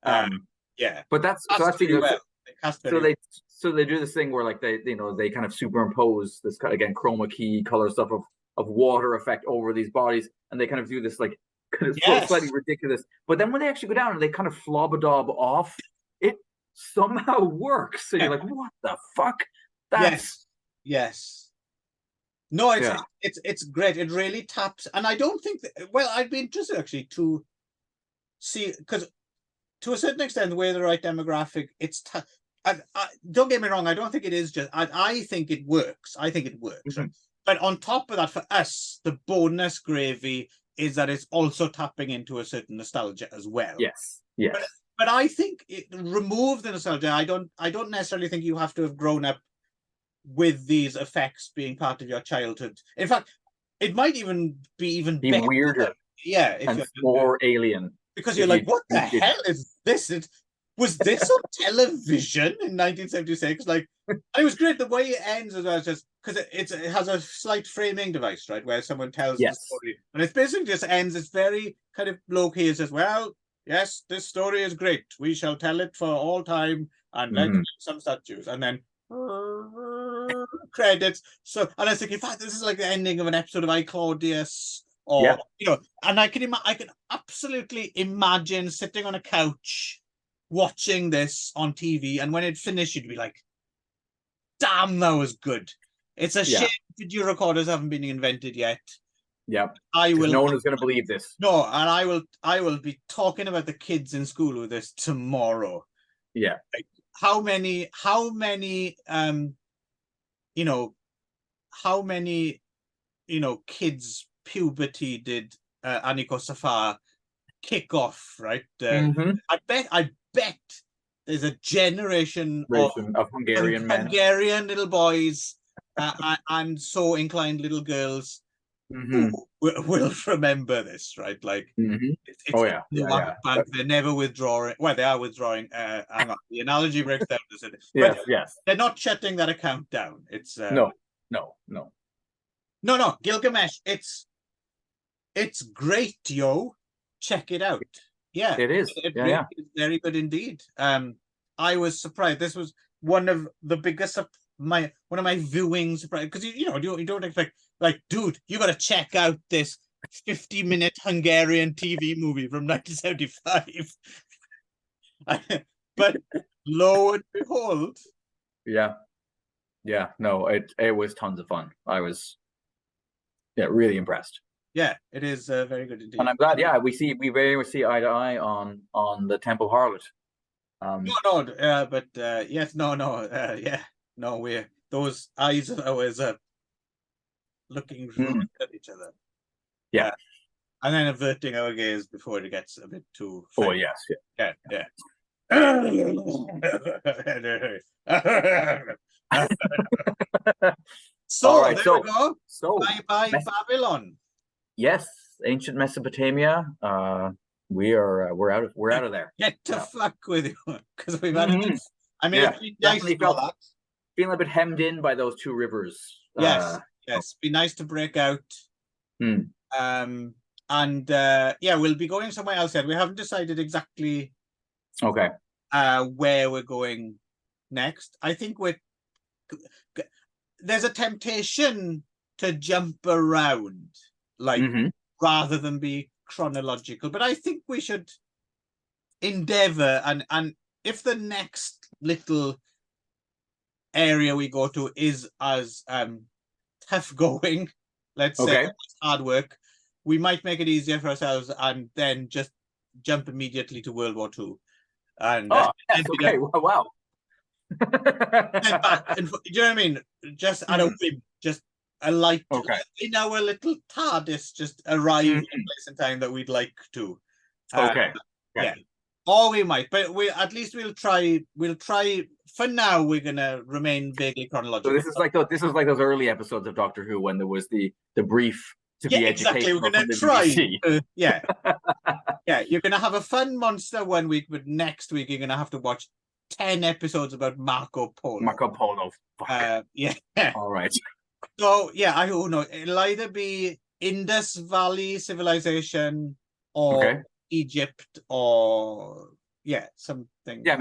But that's really well. So they do this thing where, like, they kind of superimpose this kind of, again, chroma key color stuff of water effect over these bodies, and they kind of do this like kind of slightly ridiculous. But then when they actually go down and they kind of flob-a-dob off, it somehow works. So you're like, what the fuck? Yes. No, it's great. It really taps, and I don't think I'd be interested actually to see, because to a certain extent, the way the right demographic, don't get me wrong, I don't think it is just. I think it works. Right? But on top of that, for us, the bonus gravy is that it's also tapping into a certain nostalgia as well. Yes. Yes. But I think remove the nostalgia. I don't necessarily think you have to have grown up with these effects being part of your childhood. In fact, it might even be better. Weirder. Yeah, and more alien. Because you're like, what the hell is this? Was this on television in 1976? Like, and it was great the way it ends as well, just because it has a slight framing device, right, where someone tells the story, and it basically just ends. It's very kind of low key. It says, "Well, yes, this story is great. We shall tell it for all time, and let's make some statues." And then credits. So, and I was thinking, in fact, this is like the ending of an episode of I, Claudius. Or and I can absolutely imagine sitting on a couch watching this on TV, and when it finished, you'd be like, "Damn, that was good." It's a shame video recorders haven't been invented yet. Yep. No one is going to believe this. No, and I will be talking about the kids in school with this tomorrow. Yeah. Like, how many kids puberty did Aniko Safar kick off, right? I bet there's a generation of Hungarian men, Hungarian little boys, and so inclined little girls who will remember this, right? Like, they're never withdrawing. Well, they are withdrawing. Hang on, the analogy breaks down. Yes. They're not shutting that account down. It's no. Gilgamesh. It's great, yo. Check it out. Yeah, it is. It's very good indeed. I was surprised. This was one of the biggest one of my viewing surprise, because you don't expect, like, dude, you got to check out this 50-minute Hungarian TV movie from 1975. But lo and behold, no, it was tons of fun. I was really impressed. Yeah, it is very good indeed. And I'm glad, we very much see eye to eye on the Temple Harlot. Those eyes of ours are looking at each other. Yeah. And then averting our gaze before it gets a bit too funny. Oh, yes. Yeah. So, right, there we go. So, bye Babylon. Yes, ancient Mesopotamia. We're out of there. Get to fuck with you, because we've had it. I mean, it'd be nice to felt that. Feeling a bit hemmed in by those two rivers. Yes. Be nice to break out. And we'll be going somewhere else yet. We haven't decided exactly where we're going next. I think there's a temptation to jump around, like, rather than be chronological, but I think we should endeavor, and if the next little area we go to is as tough going, let's say, hard work, we might make it easier for ourselves and then just jump immediately to World War II. And wow. Do you know what I mean? Just at a whim, just a light in our little TARDIS, just arrive in a place in time that we'd like to. Yeah. Or we might, but we'll try. For now, we're gonna remain vaguely chronological. So this is like those early episodes of Doctor Who when there was the brief to be educational. We're gonna try. Yeah. You're gonna have a fun monster one week, but next week you're gonna have to watch 10 episodes about Marco Polo. Yeah. All right. So I don't know. It'll either be Indus Valley civilization or Egypt or something. Yeah, I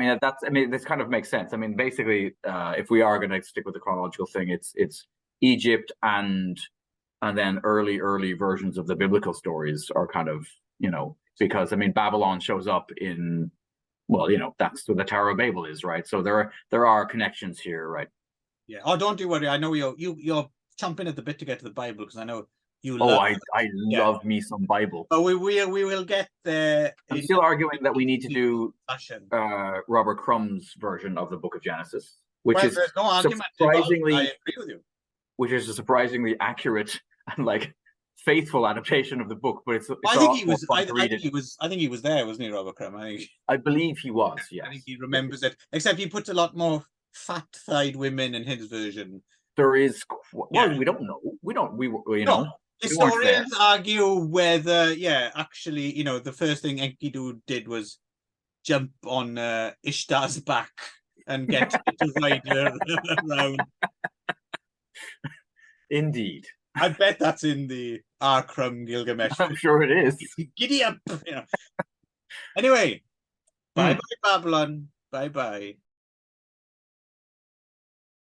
mean this kind of makes sense. I mean, basically, if we are going to stick with the chronological thing, it's Egypt and then early versions of the biblical stories are kind of, because I mean Babylon shows up in, that's where the Tower of Babel is, right? So there are connections here, right? Yeah. Oh, don't you worry. I know you're chomping at the bit to get to the Bible, because I know you. I love me some Bible. Oh, we will get there. I'm still arguing that we need to do Robert Crumb's version of the Book of Genesis, which is there's no argument. surprisingly. I agree with you. which is a surprisingly accurate and like faithful adaptation of the book. But it's I a think lot he more was. fun I to read think it. he was. I think he was there, wasn't he, Robert Crumb? I believe he was. I Yes, think he remembers it. Except he put a lot more fat-thighed women in his version. there is. Well, Yeah. we don't know. We don't. We you No, know. We weren't there. historians argue whether, yeah, actually, you know, the first thing Enkidu did was jump on Ishtar's back and get her to ride her around. Indeed. I bet that's in the R. Crumb Gilgamesh. I'm sure it is. Giddy up! You know. Anyway, bye bye Babylon. Bye bye.